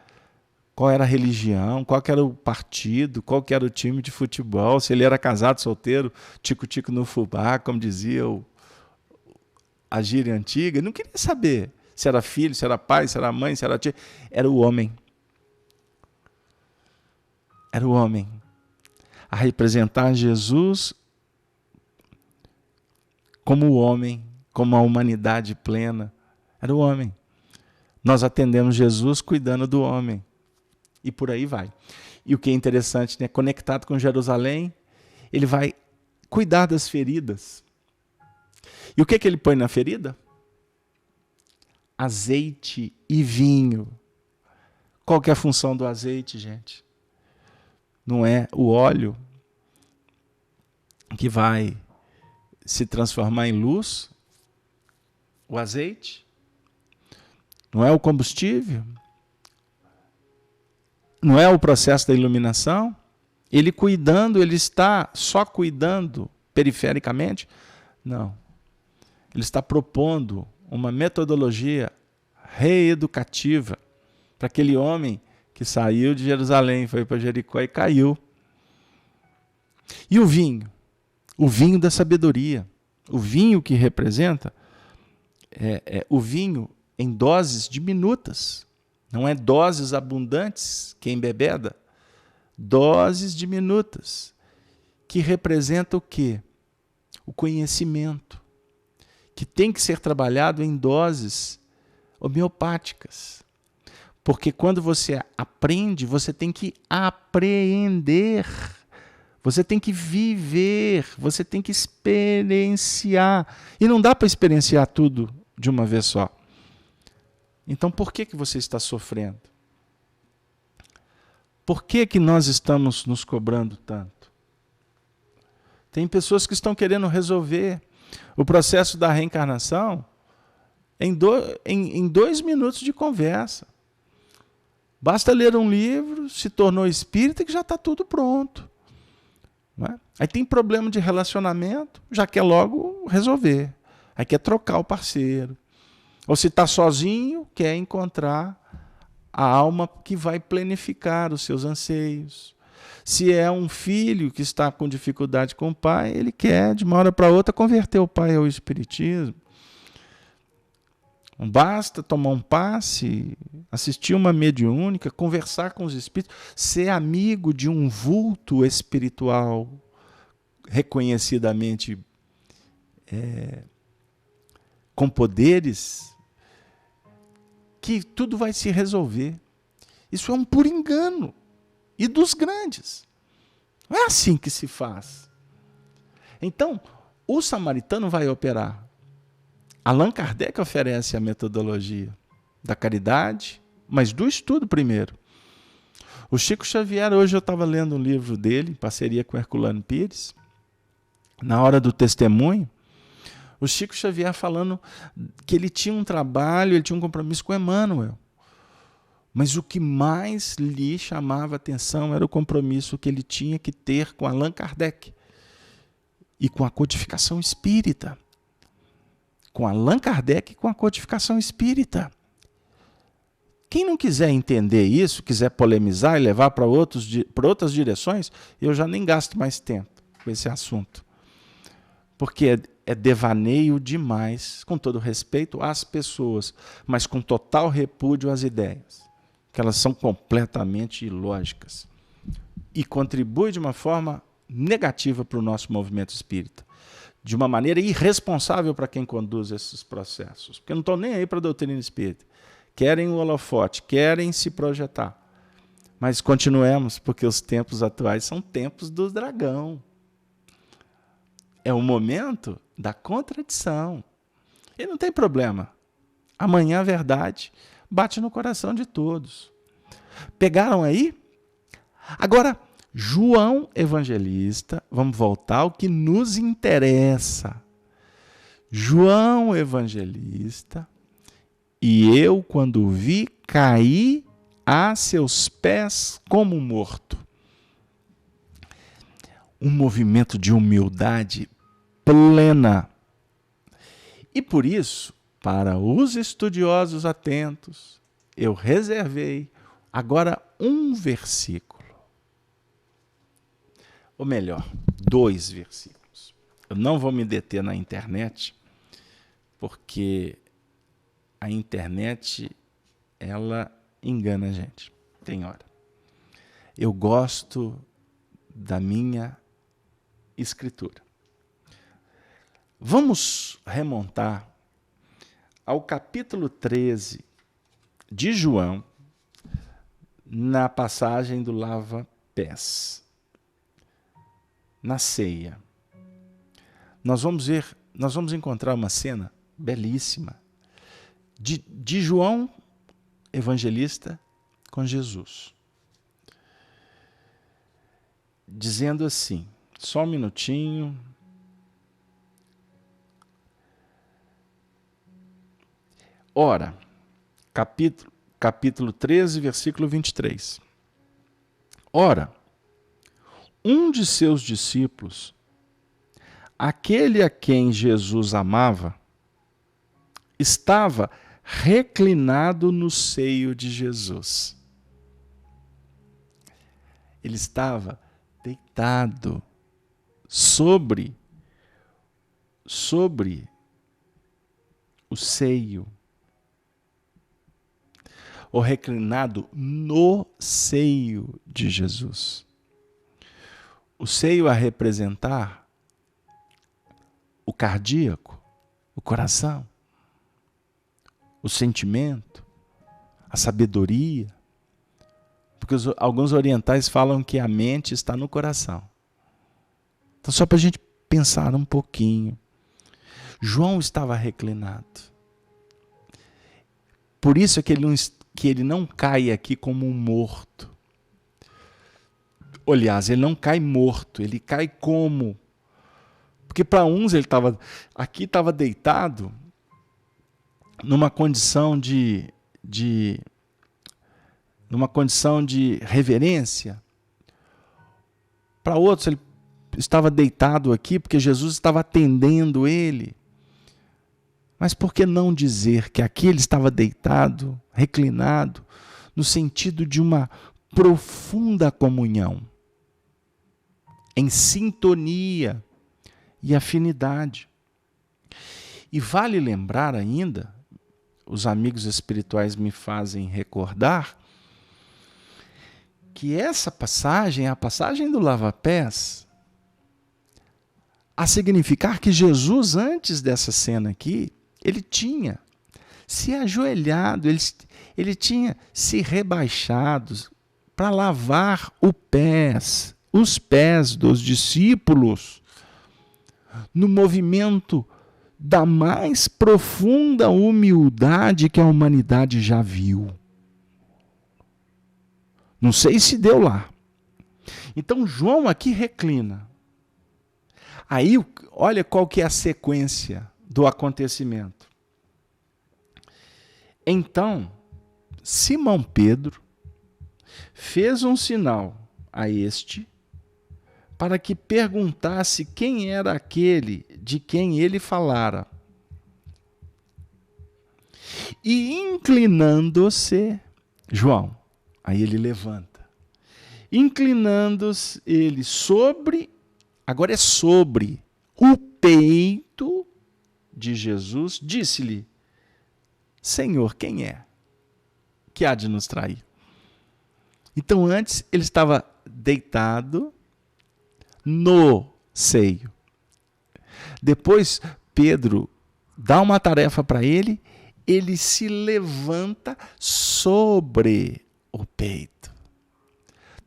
Speaker 1: qual era a religião, qual que era o partido, qual que era o time de futebol, se ele era casado, solteiro, tico-tico no fubá, como dizia a gíria antiga. Ele não queria saber se era filho, se era pai, se era mãe, se era tia. Era o homem. Era o homem. A representar Jesus como o homem, como a humanidade plena. Era o homem. Nós atendemos Jesus cuidando do homem. E por aí vai. E o que é interessante, né? Conectado com Jerusalém, ele vai cuidar das feridas. E o que ele põe na ferida? Azeite e vinho. Qual que é a função do azeite, gente? Não é o óleo que vai se transformar em luz? O azeite? Não é o combustível? Não é o processo da iluminação? Ele cuidando, ele está só cuidando perifericamente? Não. Ele está propondo uma metodologia reeducativa para aquele homem que saiu de Jerusalém, foi para Jericó e caiu. E o vinho? O vinho da sabedoria. O vinho que representa o vinho em doses diminutas. Não é doses abundantes que embebeda. Doses diminutas. Que representa o quê? O conhecimento. Que tem que ser trabalhado em doses homeopáticas. Porque quando você aprende, você tem que apreender. Você tem que viver. Você tem que experienciar. E não dá para experienciar tudo de uma vez só. Então, por que você está sofrendo? Por que nós estamos nos cobrando tanto? Tem pessoas que estão querendo resolver o processo da reencarnação em 2 minutos de conversa. Basta ler um livro, se tornou espírita, que já está tudo pronto. Não é? Aí tem problema de relacionamento, já quer logo resolver. Aí quer trocar o parceiro. Ou se está sozinho, quer encontrar a alma que vai planificar os seus anseios. Se é um filho que está com dificuldade com o pai, ele quer, de uma hora para outra, converter o pai ao espiritismo. Não basta tomar um passe, assistir uma mediúnica, conversar com os espíritos, ser amigo de um vulto espiritual reconhecidamente com poderes, que tudo vai se resolver. Isso é um puro engano. E dos grandes. Não é assim que se faz. Então, o samaritano vai operar. Allan Kardec oferece a metodologia da caridade, mas do estudo primeiro. O Chico Xavier, hoje eu estava lendo um livro dele, em parceria com Herculano Pires, na hora do testemunho, o Chico Xavier falando que ele tinha um trabalho, ele tinha um compromisso com Emmanuel. Mas o que mais lhe chamava a atenção era o compromisso que ele tinha que ter com Allan Kardec e com a codificação espírita. Com Allan Kardec e com a codificação espírita. Quem não quiser entender isso, quiser polemizar e levar para outras direções, eu já nem gasto mais tempo com esse assunto. Porque é devaneio demais, com todo respeito às pessoas, mas com total repúdio às ideias, que elas são completamente ilógicas e contribuem de uma forma negativa para o nosso movimento espírita, de uma maneira irresponsável para quem conduz esses processos, porque não estão nem aí para a doutrina espírita, querem o holofote, querem se projetar, mas continuemos, porque os tempos atuais são tempos do dragão. É o momento da contradição. E não tem problema. Amanhã a verdade bate no coração de todos. Pegaram aí? Agora, João Evangelista, vamos voltar ao que nos interessa. João Evangelista, e eu, quando o vi, caí a seus pés como morto. Um movimento de humildade plena. E por isso, para os estudiosos atentos, eu reservei agora um versículo. Ou melhor, 2 versículos. Eu não vou me deter na internet, porque a internet, ela engana a gente. Tem hora. Eu gosto da minha Escritura. Vamos remontar ao capítulo 13 de João, na passagem do lava-pés, na ceia. Nós vamos encontrar uma cena belíssima de João Evangelista com Jesus, dizendo assim, só um minutinho. Ora, capítulo 13, versículo 23. Ora, um de seus discípulos, aquele a quem Jesus amava, estava reclinado no seio de Jesus. Ele estava deitado sobre o seio, ou reclinado no seio de Jesus. O seio a representar o cardíaco, o coração, o sentimento, a sabedoria. Porque alguns orientais falam que a mente está no coração. Então, só para a gente pensar um pouquinho. João estava reclinado. Por isso é que ele não cai aqui como um morto. Aliás, ele não cai morto, ele cai como? Porque para uns ele estava deitado numa condição de reverência. Para outros ele estava deitado aqui porque Jesus estava atendendo ele. Mas por que não dizer que aqui ele estava deitado, reclinado, no sentido de uma profunda comunhão, em sintonia e afinidade? E vale lembrar ainda, os amigos espirituais me fazem recordar que essa passagem é a passagem do lava-pés, a significar que Jesus, antes dessa cena aqui, ele tinha se ajoelhado, ele tinha se rebaixado para lavar os pés dos discípulos, no movimento da mais profunda humildade que a humanidade já viu. Não sei se deu lá. Então João aqui reclina. Aí, olha qual que é a sequência do acontecimento. Então, Simão Pedro fez um sinal a este para que perguntasse quem era aquele de quem ele falara. E inclinando-se, João, aí ele levanta, inclinando-se ele agora é sobre o peito de Jesus, disse-lhe: Senhor, quem é que há de nos trair? Então antes ele estava deitado no seio. Depois Pedro dá uma tarefa para ele, ele se levanta sobre o peito,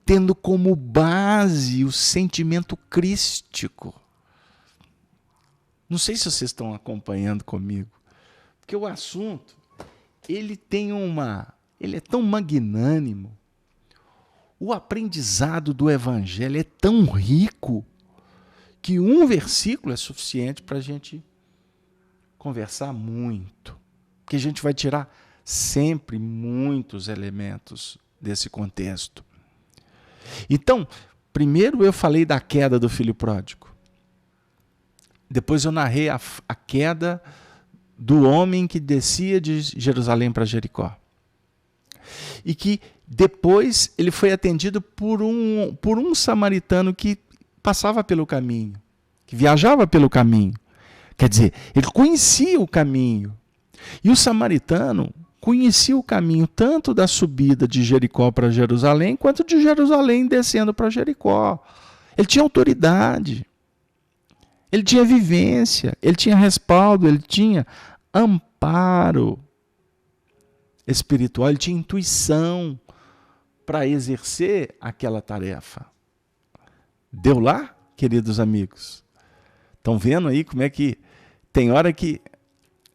Speaker 1: tendo como base o sentimento crístico. Não sei se vocês estão acompanhando comigo, porque o assunto, ele é tão magnânimo, o aprendizado do Evangelho é tão rico, que um versículo é suficiente para a gente conversar muito, porque a gente vai tirar sempre muitos elementos desse contexto. Então, primeiro eu falei da queda do filho pródigo. Depois eu narrei a queda do homem que descia de Jerusalém para Jericó. E que depois ele foi atendido por um samaritano que passava pelo caminho, que viajava pelo caminho. Quer dizer, ele conhecia o caminho. E o samaritano conhecia o caminho tanto da subida de Jericó para Jerusalém, quanto de Jerusalém descendo para Jericó. Ele tinha autoridade, ele tinha vivência, ele tinha respaldo, ele tinha amparo espiritual, ele tinha intuição para exercer aquela tarefa. Deu lá, queridos amigos? Estão vendo aí como é que tem hora que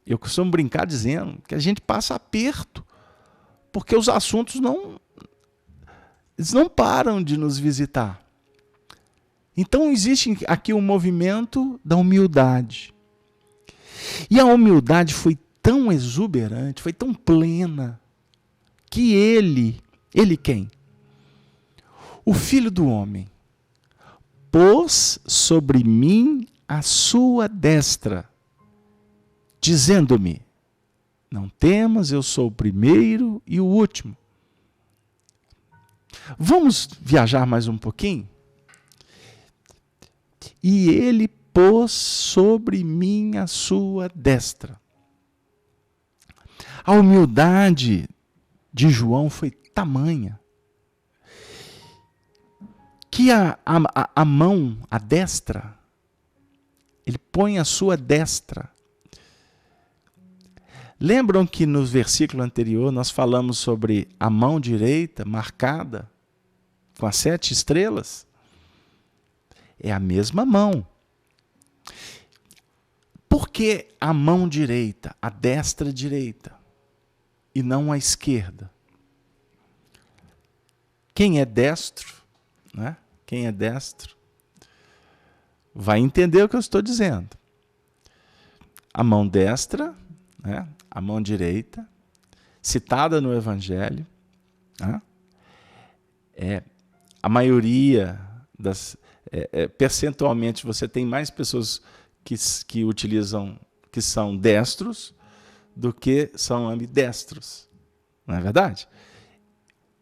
Speaker 1: eu costumo brincar dizendo que a gente passa aperto, porque os assuntos eles não param de nos visitar. Então existe aqui um movimento da humildade. E a humildade foi tão exuberante, foi tão plena, que ele quem? O Filho do Homem pôs sobre mim a sua destra, dizendo-me: não temas, eu sou o primeiro e o último. Vamos viajar mais um pouquinho? E ele pôs sobre mim a sua destra. A humildade de João foi tamanha que a mão, a destra, ele põe a sua destra. Lembram que no versículo anterior nós falamos sobre a mão direita marcada com as 7 estrelas? É a mesma mão. Por que a mão direita, a destra direita, e não a esquerda? Quem é destro, né? Quem é destro vai entender o que eu estou dizendo. A mão destra, né? A mão direita, citada no Evangelho, né? A maioria percentualmente você tem mais pessoas que utilizam, que são destros, do que são ambidestros. Não é verdade?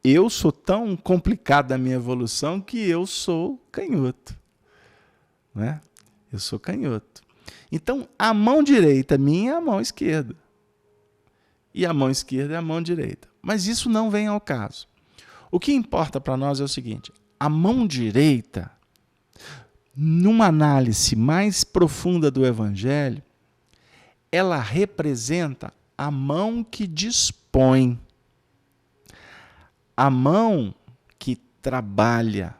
Speaker 1: Eu sou tão complicado na minha evolução que eu sou canhoto. Né? Eu sou canhoto. Então, a mão direita minha é a mão esquerda. e a mão esquerda é a mão direita. Mas isso não vem ao caso. O que importa para nós é o seguinte: a mão direita, numa análise mais profunda do Evangelho, ela representa a mão que dispõe, a mão que trabalha,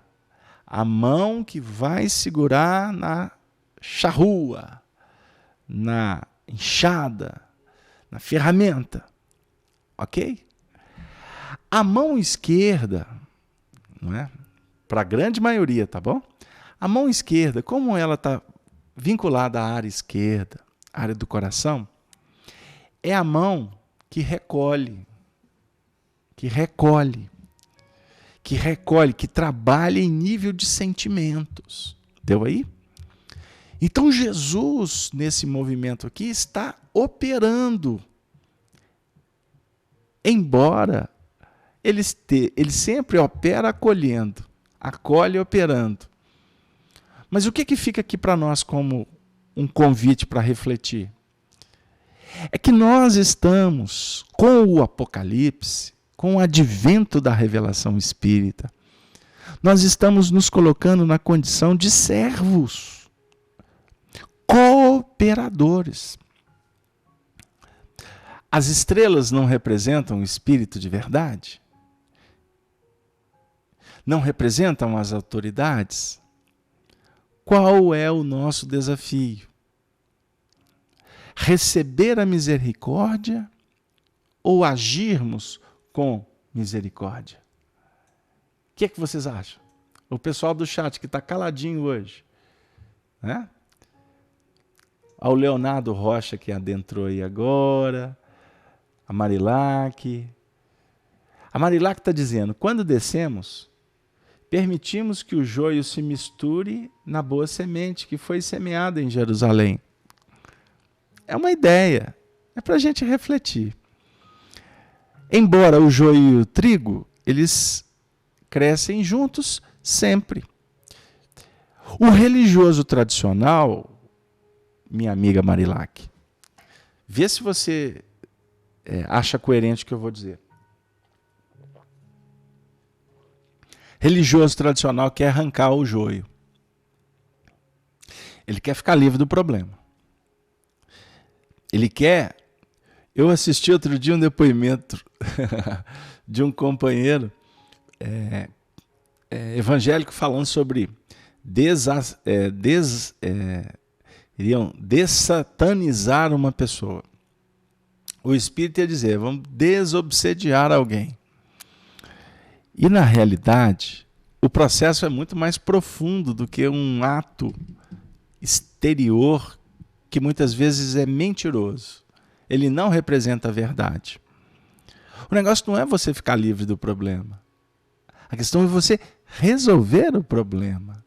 Speaker 1: a mão que vai segurar na charrua, na enxada, na ferramenta, ok? A mão esquerda, não é? Para a grande maioria, tá bom? A mão esquerda, como ela está vinculada à área esquerda, à área do coração, é a mão que recolhe, que trabalha em nível de sentimentos. Deu aí? Então Jesus, nesse movimento aqui, está operando. Embora ele sempre opera acolhendo, acolhe operando. Mas o que fica aqui para nós como um convite para refletir? É que nós estamos, com o Apocalipse, com o advento da revelação espírita, nós estamos nos colocando na condição de servos, cooperadores. As estrelas não representam o espírito de verdade? Não representam as autoridades? Qual é o nosso desafio? Receber a misericórdia ou agirmos com misericórdia? O que é que vocês acham? O pessoal do chat que está caladinho hoje, né? Ao Leonardo Rocha que adentrou aí agora, a Marilac. A Marilac está dizendo: quando descemos, permitimos que o joio se misture na boa semente que foi semeada em Jerusalém. É uma ideia, é para a gente refletir. Embora o joio e o trigo, eles crescem juntos sempre. O religioso tradicional, minha amiga Marilac, vê se você acha coerente o que eu vou dizer. Religioso tradicional quer arrancar o joio. Ele quer ficar livre do problema. Ele quer... Eu assisti outro dia um depoimento de um companheiro evangélico falando sobre iriam dessatanizar uma pessoa. O Espírito ia dizer: vamos desobsediar alguém. E na realidade, o processo é muito mais profundo do que um ato exterior que muitas vezes é mentiroso. Ele não representa a verdade. O negócio não é você ficar livre do problema. A questão é você resolver o problema.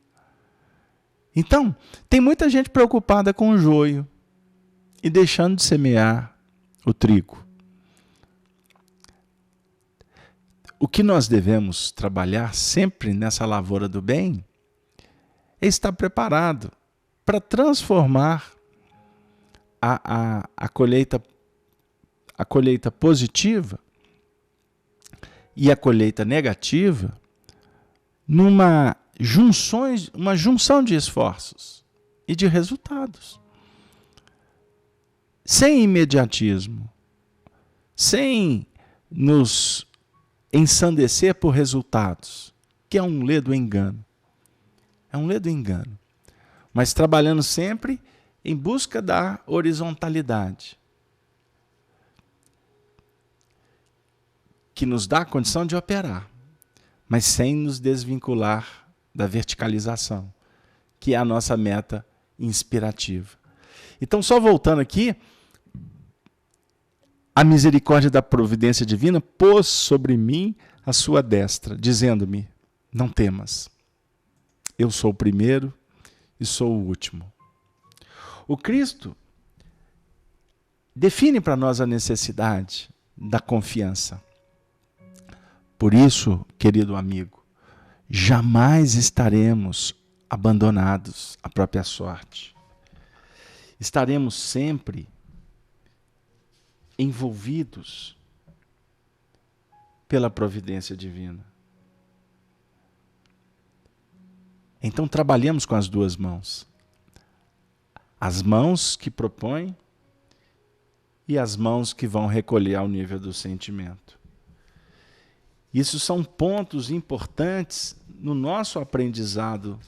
Speaker 1: Então, tem muita gente preocupada com o joio e deixando de semear o trigo. O que nós devemos trabalhar sempre nessa lavoura do bem é estar preparado para transformar a colheita positiva e a colheita negativa numa uma junção de esforços e de resultados. Sem imediatismo, sem nos ensandecer por resultados, que é um ledo engano. É um ledo engano. Mas trabalhando sempre em busca da horizontalidade, que nos dá a condição de operar, mas sem nos desvincular da verticalização, que é a nossa meta inspirativa. Então, só voltando aqui, a misericórdia da providência divina pôs sobre mim a sua destra, dizendo-me: não temas, eu sou o primeiro e sou o último. O Cristo define para nós a necessidade da confiança. Por isso, querido amigo, jamais estaremos abandonados à própria sorte. Estaremos sempre envolvidos pela providência divina. Então trabalhamos com as duas mãos. As mãos que propõem e as mãos que vão recolher ao nível do sentimento. Isso são pontos importantes no nosso aprendizado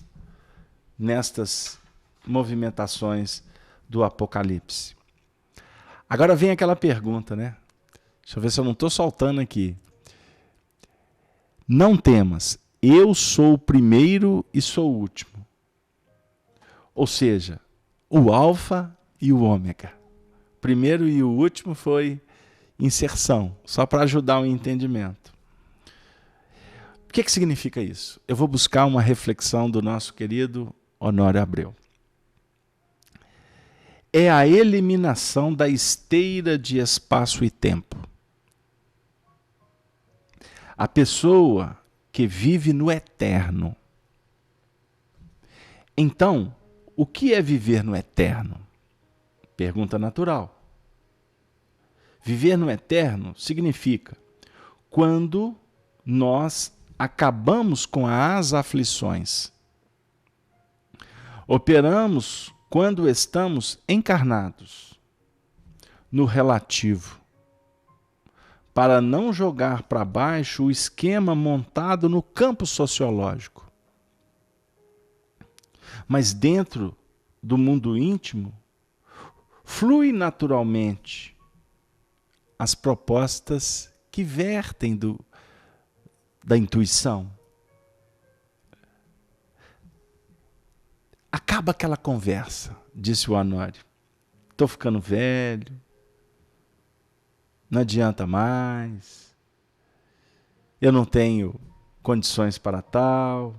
Speaker 1: nestas movimentações do Apocalipse. Agora vem aquela pergunta, né? Deixa eu ver se eu não estou soltando aqui. Não temas, eu sou o primeiro e sou o último. Ou seja, o alfa e o ômega. O primeiro e o último foi inserção, só para ajudar o entendimento. O que significa isso? Eu vou buscar uma reflexão do nosso querido Honório Abreu. É a eliminação da esteira de espaço e tempo. A pessoa que vive no eterno. Então, o que é viver no eterno? Pergunta natural. Viver no eterno significa quando nós acabamos com as aflições. Operamos quando estamos encarnados no relativo, para não jogar para baixo o esquema montado no campo sociológico. Mas dentro do mundo íntimo, flui naturalmente as propostas que vertem da intuição. Acaba aquela conversa, disse o Honório. Estou ficando velho, não adianta mais, eu não tenho condições para tal.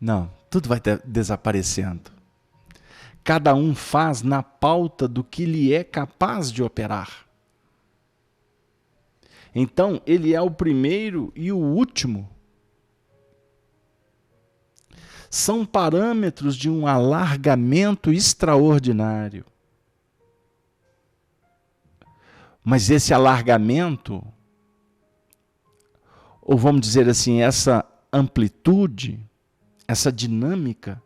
Speaker 1: Não, tudo vai desaparecendo. Cada um faz na pauta do que lhe é capaz de operar. Então, ele é o primeiro e o último. São parâmetros de um alargamento extraordinário. Mas esse alargamento, ou vamos dizer assim, essa amplitude, essa dinâmica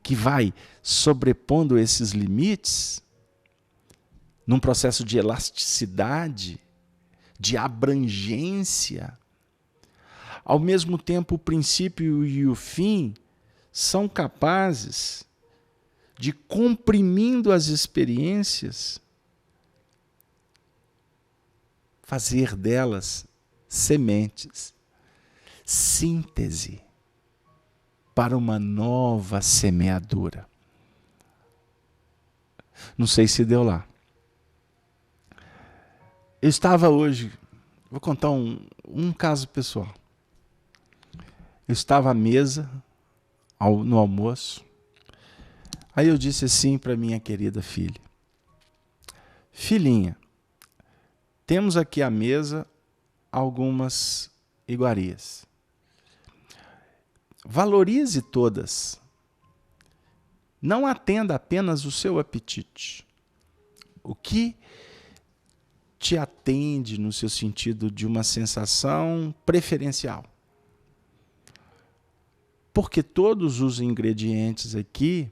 Speaker 1: que vai sobrepondo esses limites, num processo de elasticidade, de abrangência, ao mesmo tempo o princípio e o fim são capazes de, comprimindo as experiências, fazer delas sementes, síntese para uma nova semeadura. Não sei se deu lá. Eu estava hoje, vou contar um caso pessoal. Eu estava à mesa, no almoço, aí eu disse assim para minha querida filha: filhinha, temos aqui à mesa algumas iguarias. Valorize todas. Não atenda apenas o seu apetite. O que te atende no seu sentido de uma sensação preferencial? Porque todos os ingredientes aqui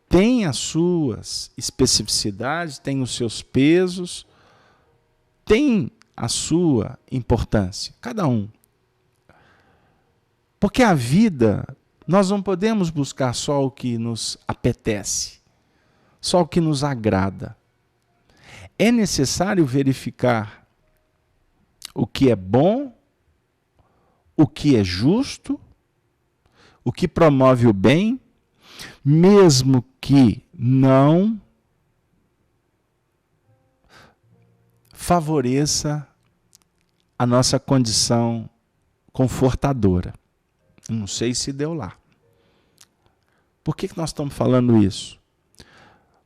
Speaker 1: têm as suas especificidades, têm os seus pesos, têm a sua importância, cada um. Porque a vida, nós não podemos buscar só o que nos apetece, só o que nos agrada. É necessário verificar o que é bom, o que é justo, o que promove o bem, mesmo que não favoreça a nossa condição confortadora. Não sei se deu lá. Por que nós estamos falando isso?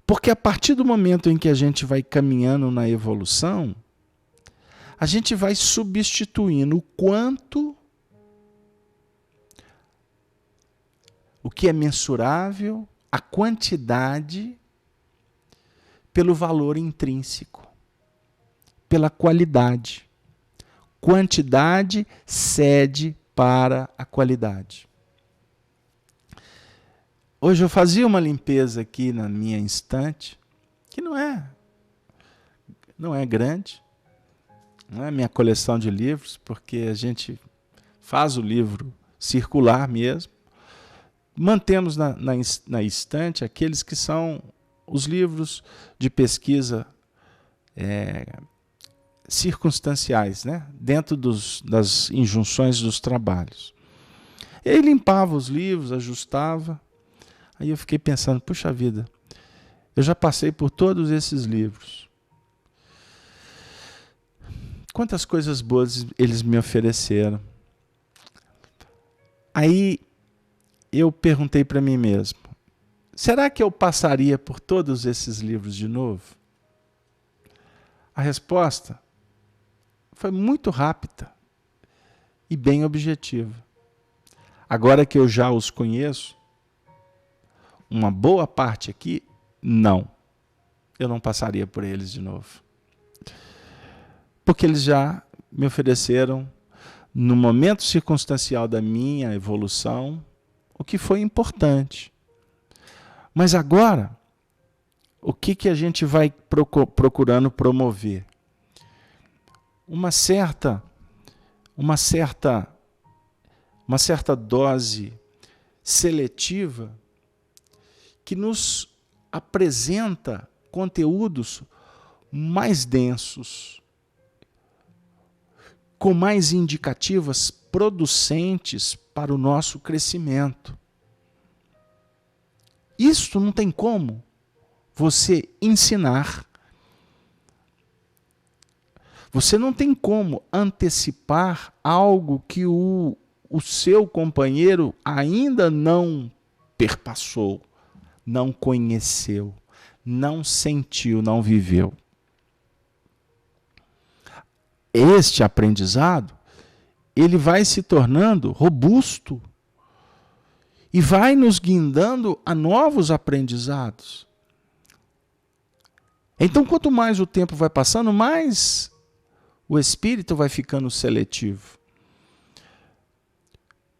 Speaker 1: Porque a partir do momento em que a gente vai caminhando na evolução, a gente vai substituindo o que é mensurável, a quantidade, pelo valor intrínseco, pela qualidade. Quantidade cede para a qualidade. Hoje eu fazia uma limpeza aqui na minha estante, que não é grande, não é minha coleção de livros, porque a gente faz o livro circular mesmo. Mantemos na estante aqueles que são os livros de pesquisa circunstanciais, né? Dentro das injunções dos trabalhos. Ele limpava os livros, ajustava. Aí eu fiquei pensando, puxa vida, eu já passei por todos esses livros. Quantas coisas boas eles me ofereceram. Aí eu perguntei para mim mesmo, será que eu passaria por todos esses livros de novo? A resposta foi muito rápida e bem objetiva. Agora que eu já os conheço, uma boa parte aqui, não. Eu não passaria por eles de novo. Porque eles já me ofereceram, no momento circunstancial da minha evolução, o que foi importante. Mas agora, o que a gente vai procurando promover? Uma certa dose seletiva que nos apresenta conteúdos mais densos, com mais indicativas producentes para o nosso crescimento. Isso não tem como você ensinar. Você não tem como antecipar algo que o seu companheiro ainda não perpassou, não conheceu, não sentiu, não viveu. Este aprendizado, ele vai se tornando robusto e vai nos guindando a novos aprendizados. Então, quanto mais o tempo vai passando, mais o espírito vai ficando seletivo.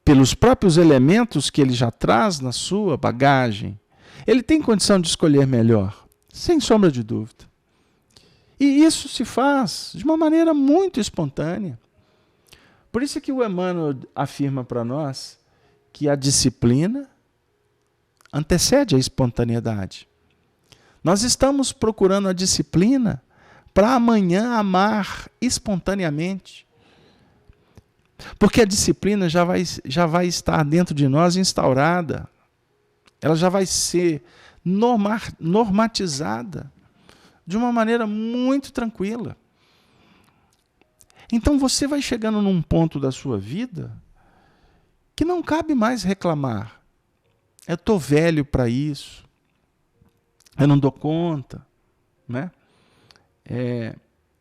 Speaker 1: Pelos próprios elementos que ele já traz na sua bagagem, ele tem condição de escolher melhor, sem sombra de dúvida. E isso se faz de uma maneira muito espontânea. Por isso que o Emmanuel afirma para nós que a disciplina antecede a espontaneidade. Nós estamos procurando a disciplina para amanhã amar espontaneamente. Porque a disciplina já vai estar dentro de nós instaurada. Ela já vai ser normatizada de uma maneira muito tranquila. Então você vai chegando num ponto da sua vida que não cabe mais reclamar. Eu estou velho para isso. Eu não dou conta. Né?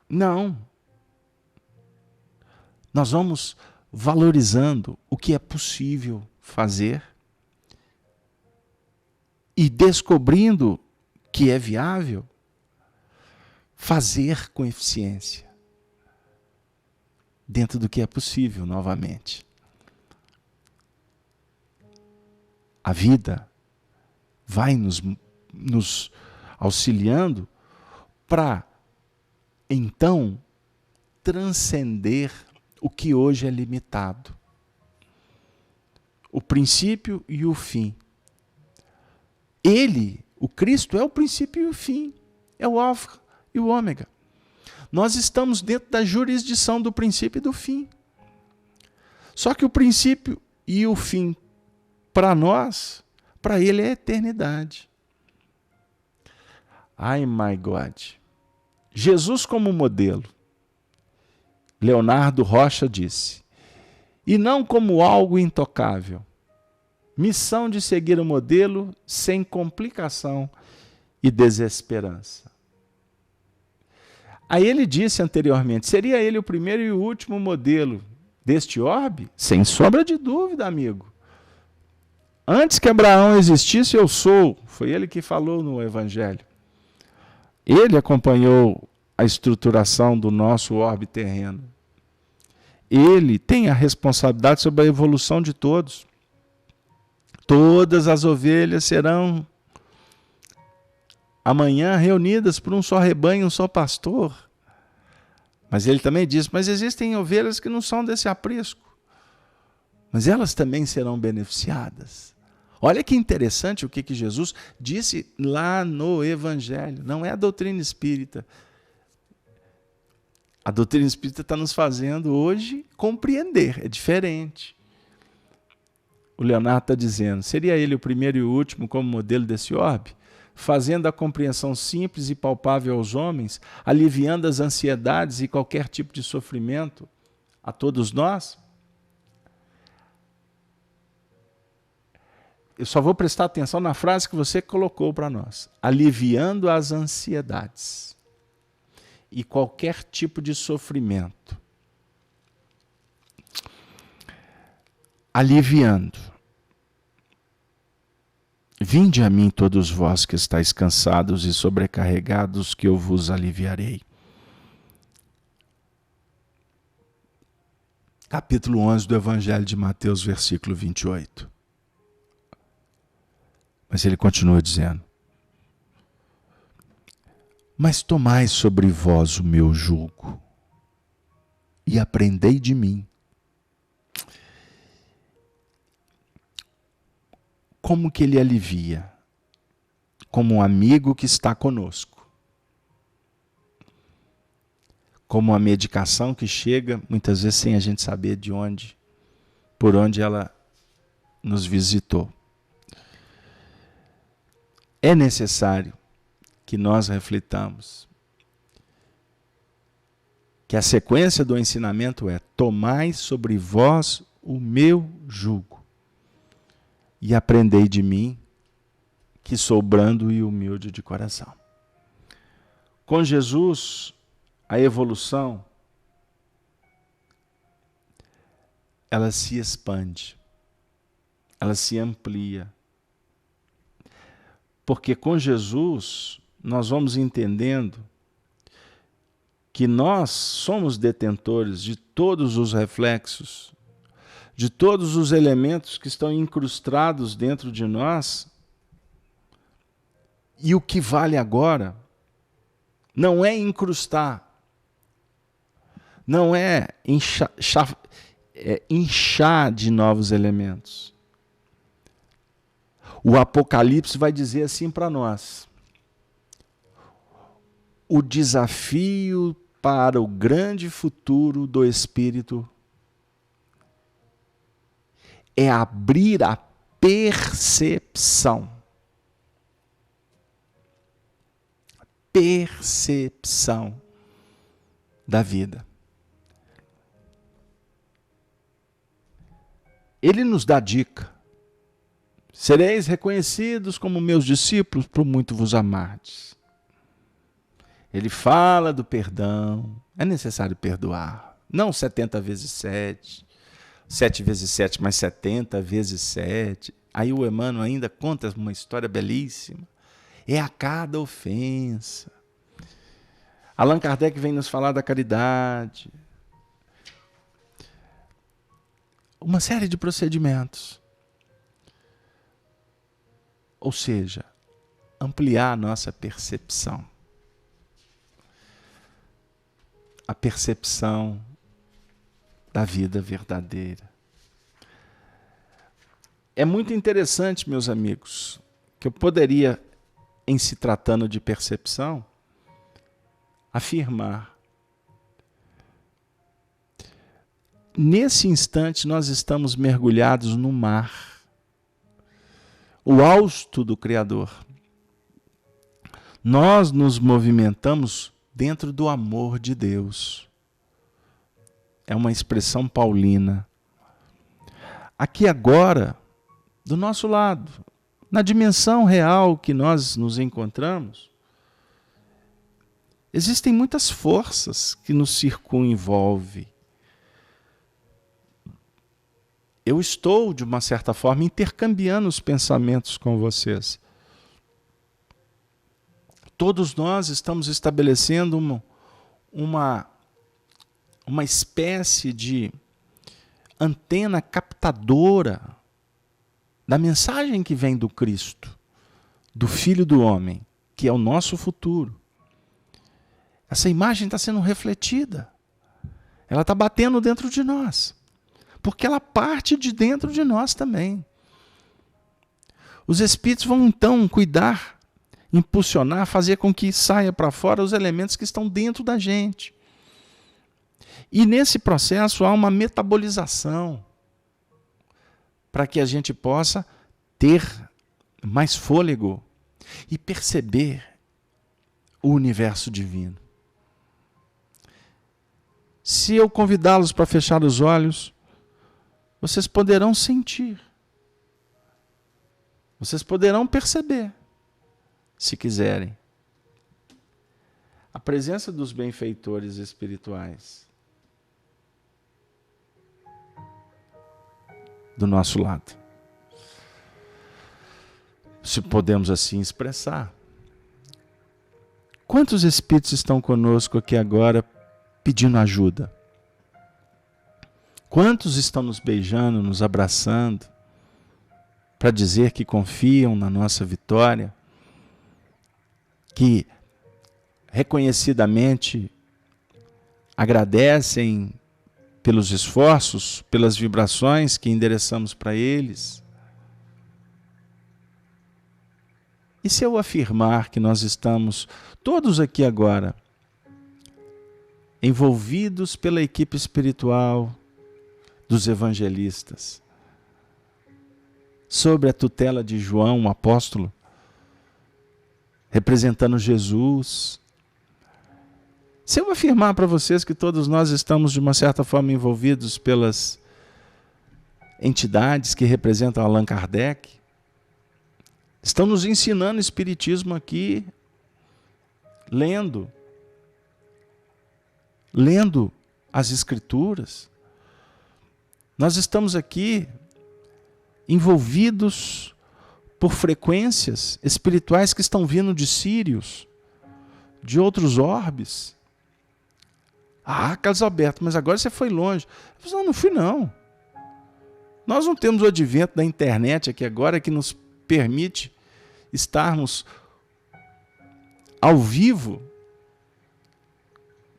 Speaker 1: Não. Nós vamos valorizando o que é possível fazer e descobrindo que é viável fazer com eficiência dentro do que é possível novamente. A vida vai nos auxiliando para, então, transcender o que hoje é limitado. O princípio e o fim. Ele, o Cristo, é o princípio e o fim. É o alfa e o ômega. Nós estamos dentro da jurisdição do princípio e do fim. Só que o princípio e o fim, para nós, para ele é eternidade. Ai, my God. Jesus como modelo. Leonardo Rocha disse, e não como algo intocável. Missão de seguir o modelo sem complicação e desesperança. Aí ele disse anteriormente, seria ele o primeiro e o último modelo deste orbe? Sem sombra de dúvida, amigo. Antes que Abraão existisse, eu sou. Foi ele que falou no Evangelho. Ele acompanhou a estruturação do nosso orbe terreno. Ele tem a responsabilidade sobre a evolução de todos. Todas as ovelhas serão amanhã reunidas por um só rebanho, um só pastor. Mas ele também diz, mas existem ovelhas que não são desse aprisco. Mas elas também serão beneficiadas. Olha que interessante o que Jesus disse lá no Evangelho. Não é a doutrina espírita. A doutrina espírita está nos fazendo hoje compreender. É diferente. O Leonardo está dizendo, seria ele o primeiro e o último como modelo desse orbe? Fazendo a compreensão simples e palpável aos homens, aliviando as ansiedades e qualquer tipo de sofrimento a todos nós? Eu só vou prestar atenção na frase que você colocou para nós. Aliviando as ansiedades e qualquer tipo de sofrimento. Aliviando. Vinde a mim todos vós que estáis cansados e sobrecarregados, que eu vos aliviarei. Capítulo 11 do Evangelho de Mateus, versículo 28. Mas ele continua dizendo, mas tomai sobre vós o meu jugo e aprendei de mim. Como que ele alivia? Como um amigo que está conosco. Como uma medicação que chega, muitas vezes sem a gente saber de onde, por onde ela nos visitou. É necessário que nós reflitamos que a sequência do ensinamento é: tomai sobre vós o meu jugo e aprendei de mim, que sou brando e humilde de coração. Com Jesus, a evolução, ela se expande, ela se amplia. Porque com Jesus, nós vamos entendendo que nós somos detentores de todos os reflexos, de todos os elementos que estão incrustados dentro de nós. E o que vale agora não é incrustar, não é inchar de novos elementos. O Apocalipse vai dizer assim para nós: o desafio para o grande futuro do Espírito é abrir a percepção. Percepção da vida. Ele nos dá dica. Sereis reconhecidos como meus discípulos, por muito vos amardes. Ele fala do perdão. É necessário perdoar. Não 70 vezes 7, 7 vezes 7, mas 70 vezes 7. Aí o Emmanuel ainda conta uma história belíssima. É a cada ofensa. Allan Kardec vem nos falar da caridade. Uma série de procedimentos. Ou seja, ampliar a nossa percepção. A percepção da vida verdadeira. É muito interessante, meus amigos, que eu poderia, em se tratando de percepção, afirmar: nesse instante nós estamos mergulhados no mar, o hausto do Criador. Nós nos movimentamos dentro do amor de Deus. É uma expressão paulina. Aqui agora, do nosso lado, na dimensão real que nós nos encontramos, existem muitas forças que nos circunenvolvem. Eu estou, de uma certa forma, intercambiando os pensamentos com vocês. Todos nós estamos estabelecendo uma espécie de antena captadora da mensagem que vem do Cristo, do Filho do Homem, que é o nosso futuro. Essa imagem está sendo refletida. Ela está batendo dentro de nós. Porque ela parte de dentro de nós também. Os Espíritos vão então cuidar, impulsionar, fazer com que saia para fora os elementos que estão dentro da gente. E nesse processo há uma metabolização para que a gente possa ter mais fôlego e perceber o universo divino. Se eu convidá-los para fechar os olhos, vocês poderão sentir. Vocês poderão perceber, se quiserem, a presença dos benfeitores espirituais do nosso lado. Se podemos assim expressar. Quantos espíritos estão conosco aqui agora pedindo ajuda? Quantos estão nos beijando, nos abraçando, para dizer que confiam na nossa vitória, que reconhecidamente agradecem pelos esforços, pelas vibrações que endereçamos para eles? E se eu afirmar que nós estamos todos aqui agora envolvidos pela equipe espiritual dos evangelistas, sob a tutela de João, o apóstolo, representando Jesus? Se eu afirmar para vocês que todos nós estamos de uma certa forma envolvidos pelas entidades que representam Allan Kardec, estão nos ensinando espiritismo aqui, lendo as escrituras. Nós estamos aqui envolvidos por frequências espirituais que estão vindo de Sírios, de outros orbes. Ah, Carlos Alberto, mas agora você foi longe. Eu falei, não fui não. Nós não temos o advento da internet aqui agora que nos permite estarmos ao vivo,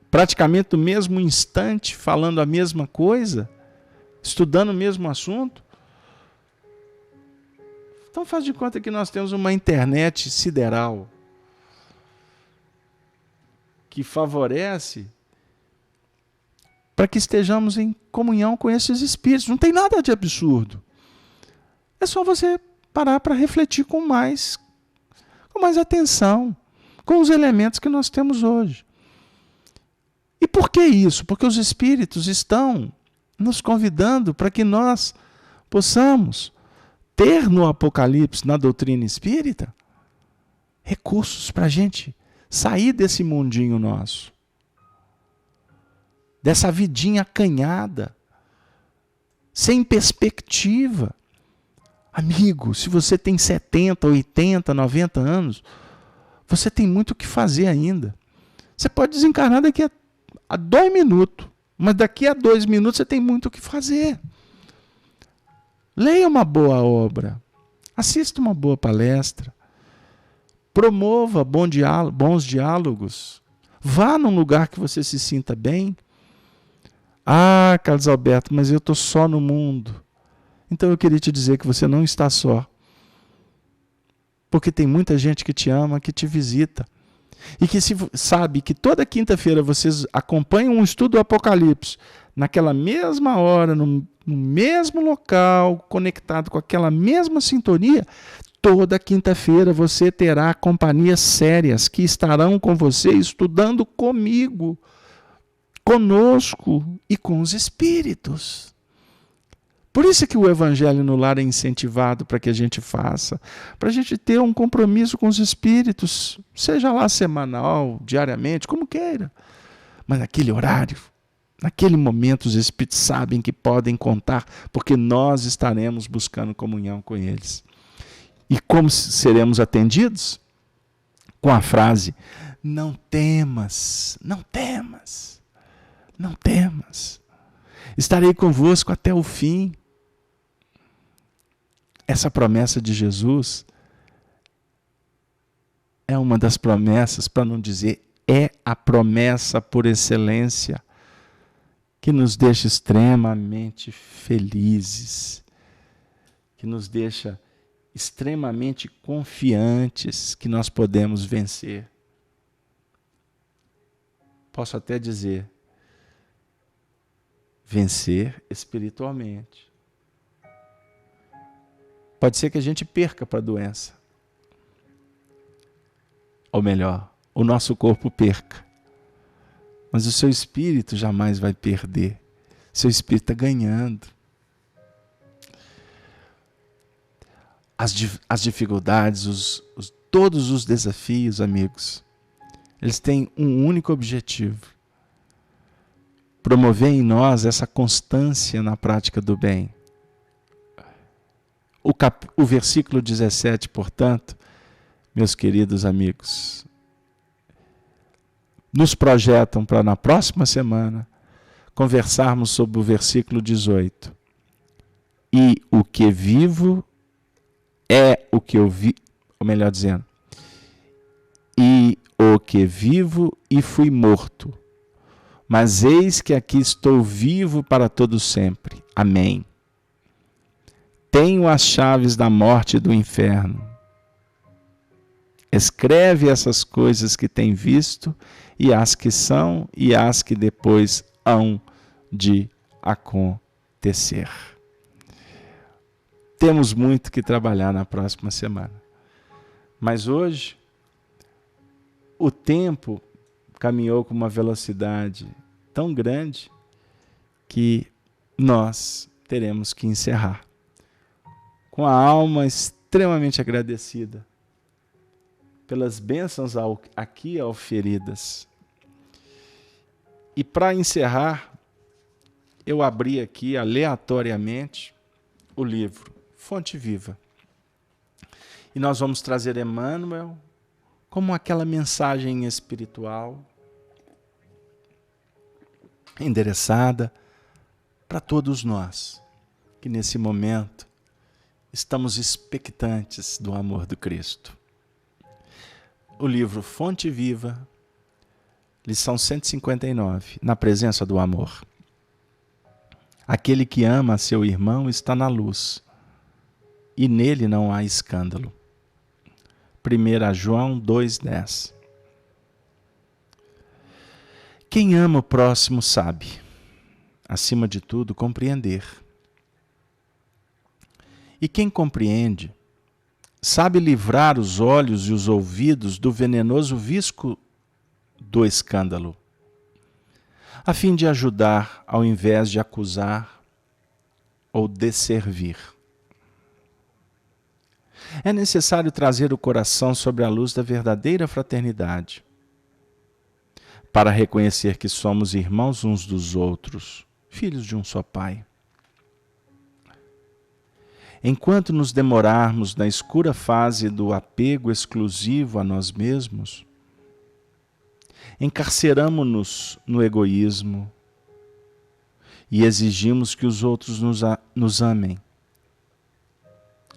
Speaker 1: praticamente no mesmo instante, falando a mesma coisa, estudando o mesmo assunto. Então faz de conta que nós temos uma internet sideral que favorece para que estejamos em comunhão com esses espíritos. Não tem nada de absurdo. É só você parar para refletir com mais atenção, com os elementos que nós temos hoje. E por que isso? Porque os espíritos estão nos convidando para que nós possamos ter no Apocalipse, na doutrina espírita, recursos para a gente sair desse mundinho nosso, dessa vidinha acanhada, sem perspectiva. Amigo, se você tem 70, 80, 90 anos, você tem muito o que fazer ainda. Você pode desencarnar daqui a 2 minutos, mas daqui a 2 minutos você tem muito o que fazer. Leia uma boa obra, assista uma boa palestra, promova bons diálogos, vá num lugar que você se sinta bem. Ah, Carlos Alberto, mas eu estou só no mundo. Então eu queria te dizer que você não está só. Porque tem muita gente que te ama, que te visita. E que sabe que toda quinta-feira vocês acompanham um estudo do Apocalipse, naquela mesma hora, no mesmo local, conectado com aquela mesma sintonia. Toda quinta-feira você terá companhias sérias que estarão com você estudando comigo, conosco e com os espíritos. Por isso que o Evangelho no Lar é incentivado para que a gente faça, para a gente ter um compromisso com os espíritos, seja lá semanal, diariamente, como queira. Mas naquele horário, naquele momento, os espíritos sabem que podem contar, porque nós estaremos buscando comunhão com eles. E como seremos atendidos? com a frase: não temas, não temas, não temas. Estarei convosco até o fim. Essa promessa de Jesus é uma das promessas, para não dizer, é a promessa por excelência, que nos deixa extremamente felizes, que nos deixa extremamente confiantes que nós podemos vencer. Posso até dizer, vencer espiritualmente. Pode ser que a gente perca para a doença. Ou melhor, o nosso corpo perca. Mas o seu espírito jamais vai perder. Seu espírito está ganhando. As dificuldades, todos os desafios, amigos, eles têm um único objetivo: promover em nós essa constância na prática do bem. O versículo 17, portanto, meus queridos amigos, nos projetam para na próxima semana conversarmos sobre o versículo 18. E o que vivo é o que eu vi, ou melhor dizendo, e o que vivo e fui morto, mas eis que aqui estou vivo para todo sempre. Amém. Tenho as chaves da morte e do inferno. Escreve essas coisas que tem visto, e as que são, e as que depois hão de acontecer. Temos muito que trabalhar na próxima semana. Mas hoje, o tempo caminhou com uma velocidade tão grande que nós teremos que encerrar com a alma extremamente agradecida pelas bênçãos aqui auferidas. E para encerrar, eu abri aqui aleatoriamente o livro Fonte Viva. E nós vamos trazer Emmanuel como aquela mensagem espiritual endereçada para todos nós, que nesse momento estamos expectantes do amor do Cristo. O livro Fonte Viva, lição 159, na presença do amor. Aquele que ama seu irmão está na luz, e nele não há escândalo. 1 João 2,10. Quem ama o próximo sabe, acima de tudo, compreender. E quem compreende, sabe livrar os olhos e os ouvidos do venenoso visco do escândalo, a fim de ajudar ao invés de acusar ou desservir. É necessário trazer o coração sobre a luz da verdadeira fraternidade, para reconhecer que somos irmãos uns dos outros, filhos de um só Pai. Enquanto nos demorarmos na escura fase do apego exclusivo a nós mesmos, encarceramo-nos no egoísmo e exigimos que os outros nos amem.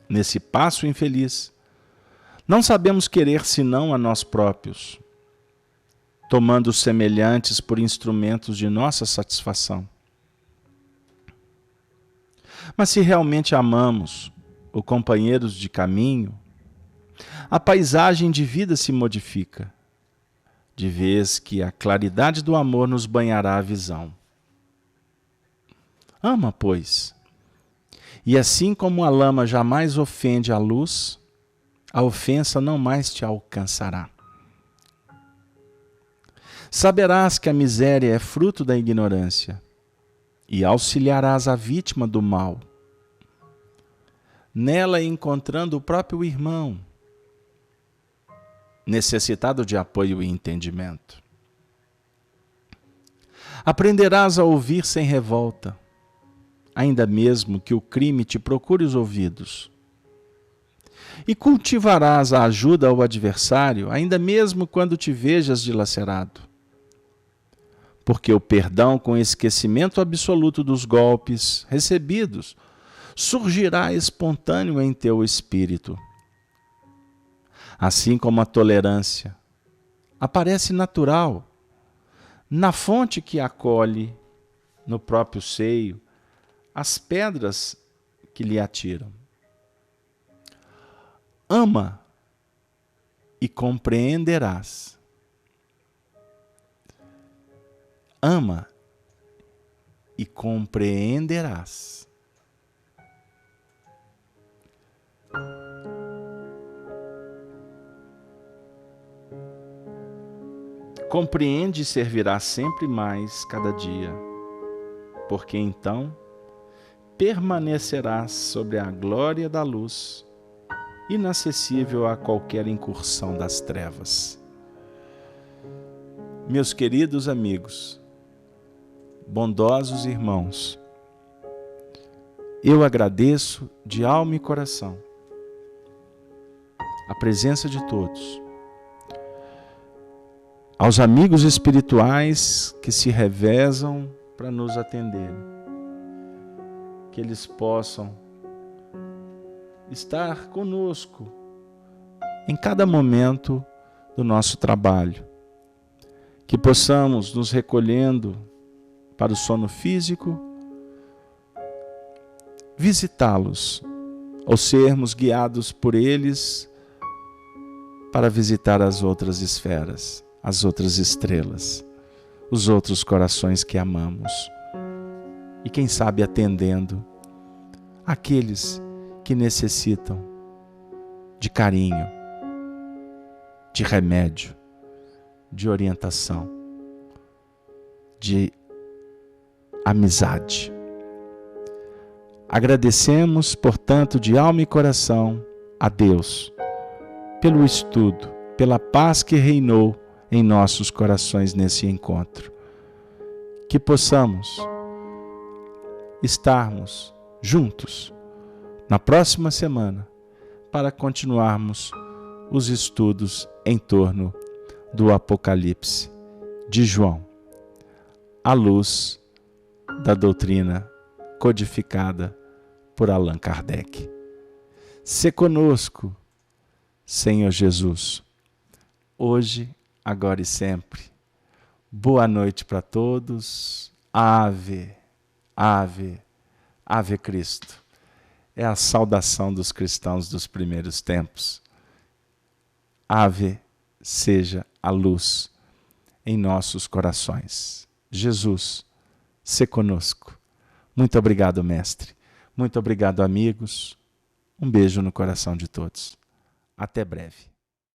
Speaker 1: Nesse passo infeliz, não sabemos querer senão a nós próprios, tomando os semelhantes por instrumentos de nossa satisfação. Mas se realmente amamos os companheiros de caminho, a paisagem de vida se modifica, de vez que a claridade do amor nos banhará a visão. Ama, pois, e assim como a lama jamais ofende a luz, a ofensa não mais te alcançará. Saberás que a miséria é fruto da ignorância, e auxiliarás a vítima do mal, nela encontrando o próprio irmão, necessitado de apoio e entendimento. Aprenderás a ouvir sem revolta, ainda mesmo que o crime te procure os ouvidos. e cultivarás a ajuda ao adversário, ainda mesmo quando te vejas dilacerado. Porque o perdão com esquecimento absoluto dos golpes recebidos surgirá espontâneo em teu espírito. Assim como a tolerância aparece natural na fonte que acolhe no próprio seio as pedras que lhe atiram. Ama e compreenderás. Ama e compreenderás. Compreende e servirá sempre mais cada dia, porque então permanecerás sobre a glória da luz, inacessível a qualquer incursão das trevas. Meus queridos amigos, bondosos irmãos, eu agradeço de alma e coração a presença de todos, aos amigos espirituais que se revezam para nos atenderem, que eles possam estar conosco em cada momento do nosso trabalho, que possamos nos recolhendo para o sono físico, visitá-los ou sermos guiados por eles para visitar as outras esferas, as outras estrelas, os outros corações que amamos. E quem sabe atendendo aqueles que necessitam de carinho, de remédio, de orientação, de amizade. Agradecemos, portanto, de alma e coração a Deus pelo estudo, pela paz que reinou em nossos corações nesse encontro. Que possamos estarmos juntos na próxima semana para continuarmos os estudos em torno do Apocalipse de João, à luz da doutrina codificada por Allan Kardec. Se conosco, Senhor Jesus, hoje, agora e sempre. Boa noite para todos. Ave, ave, ave Cristo. É a saudação dos cristãos dos primeiros tempos. Ave seja a luz em nossos corações. Jesus, se conosco. Muito obrigado, mestre. Muito obrigado, amigos. Um beijo no coração de todos. Até breve.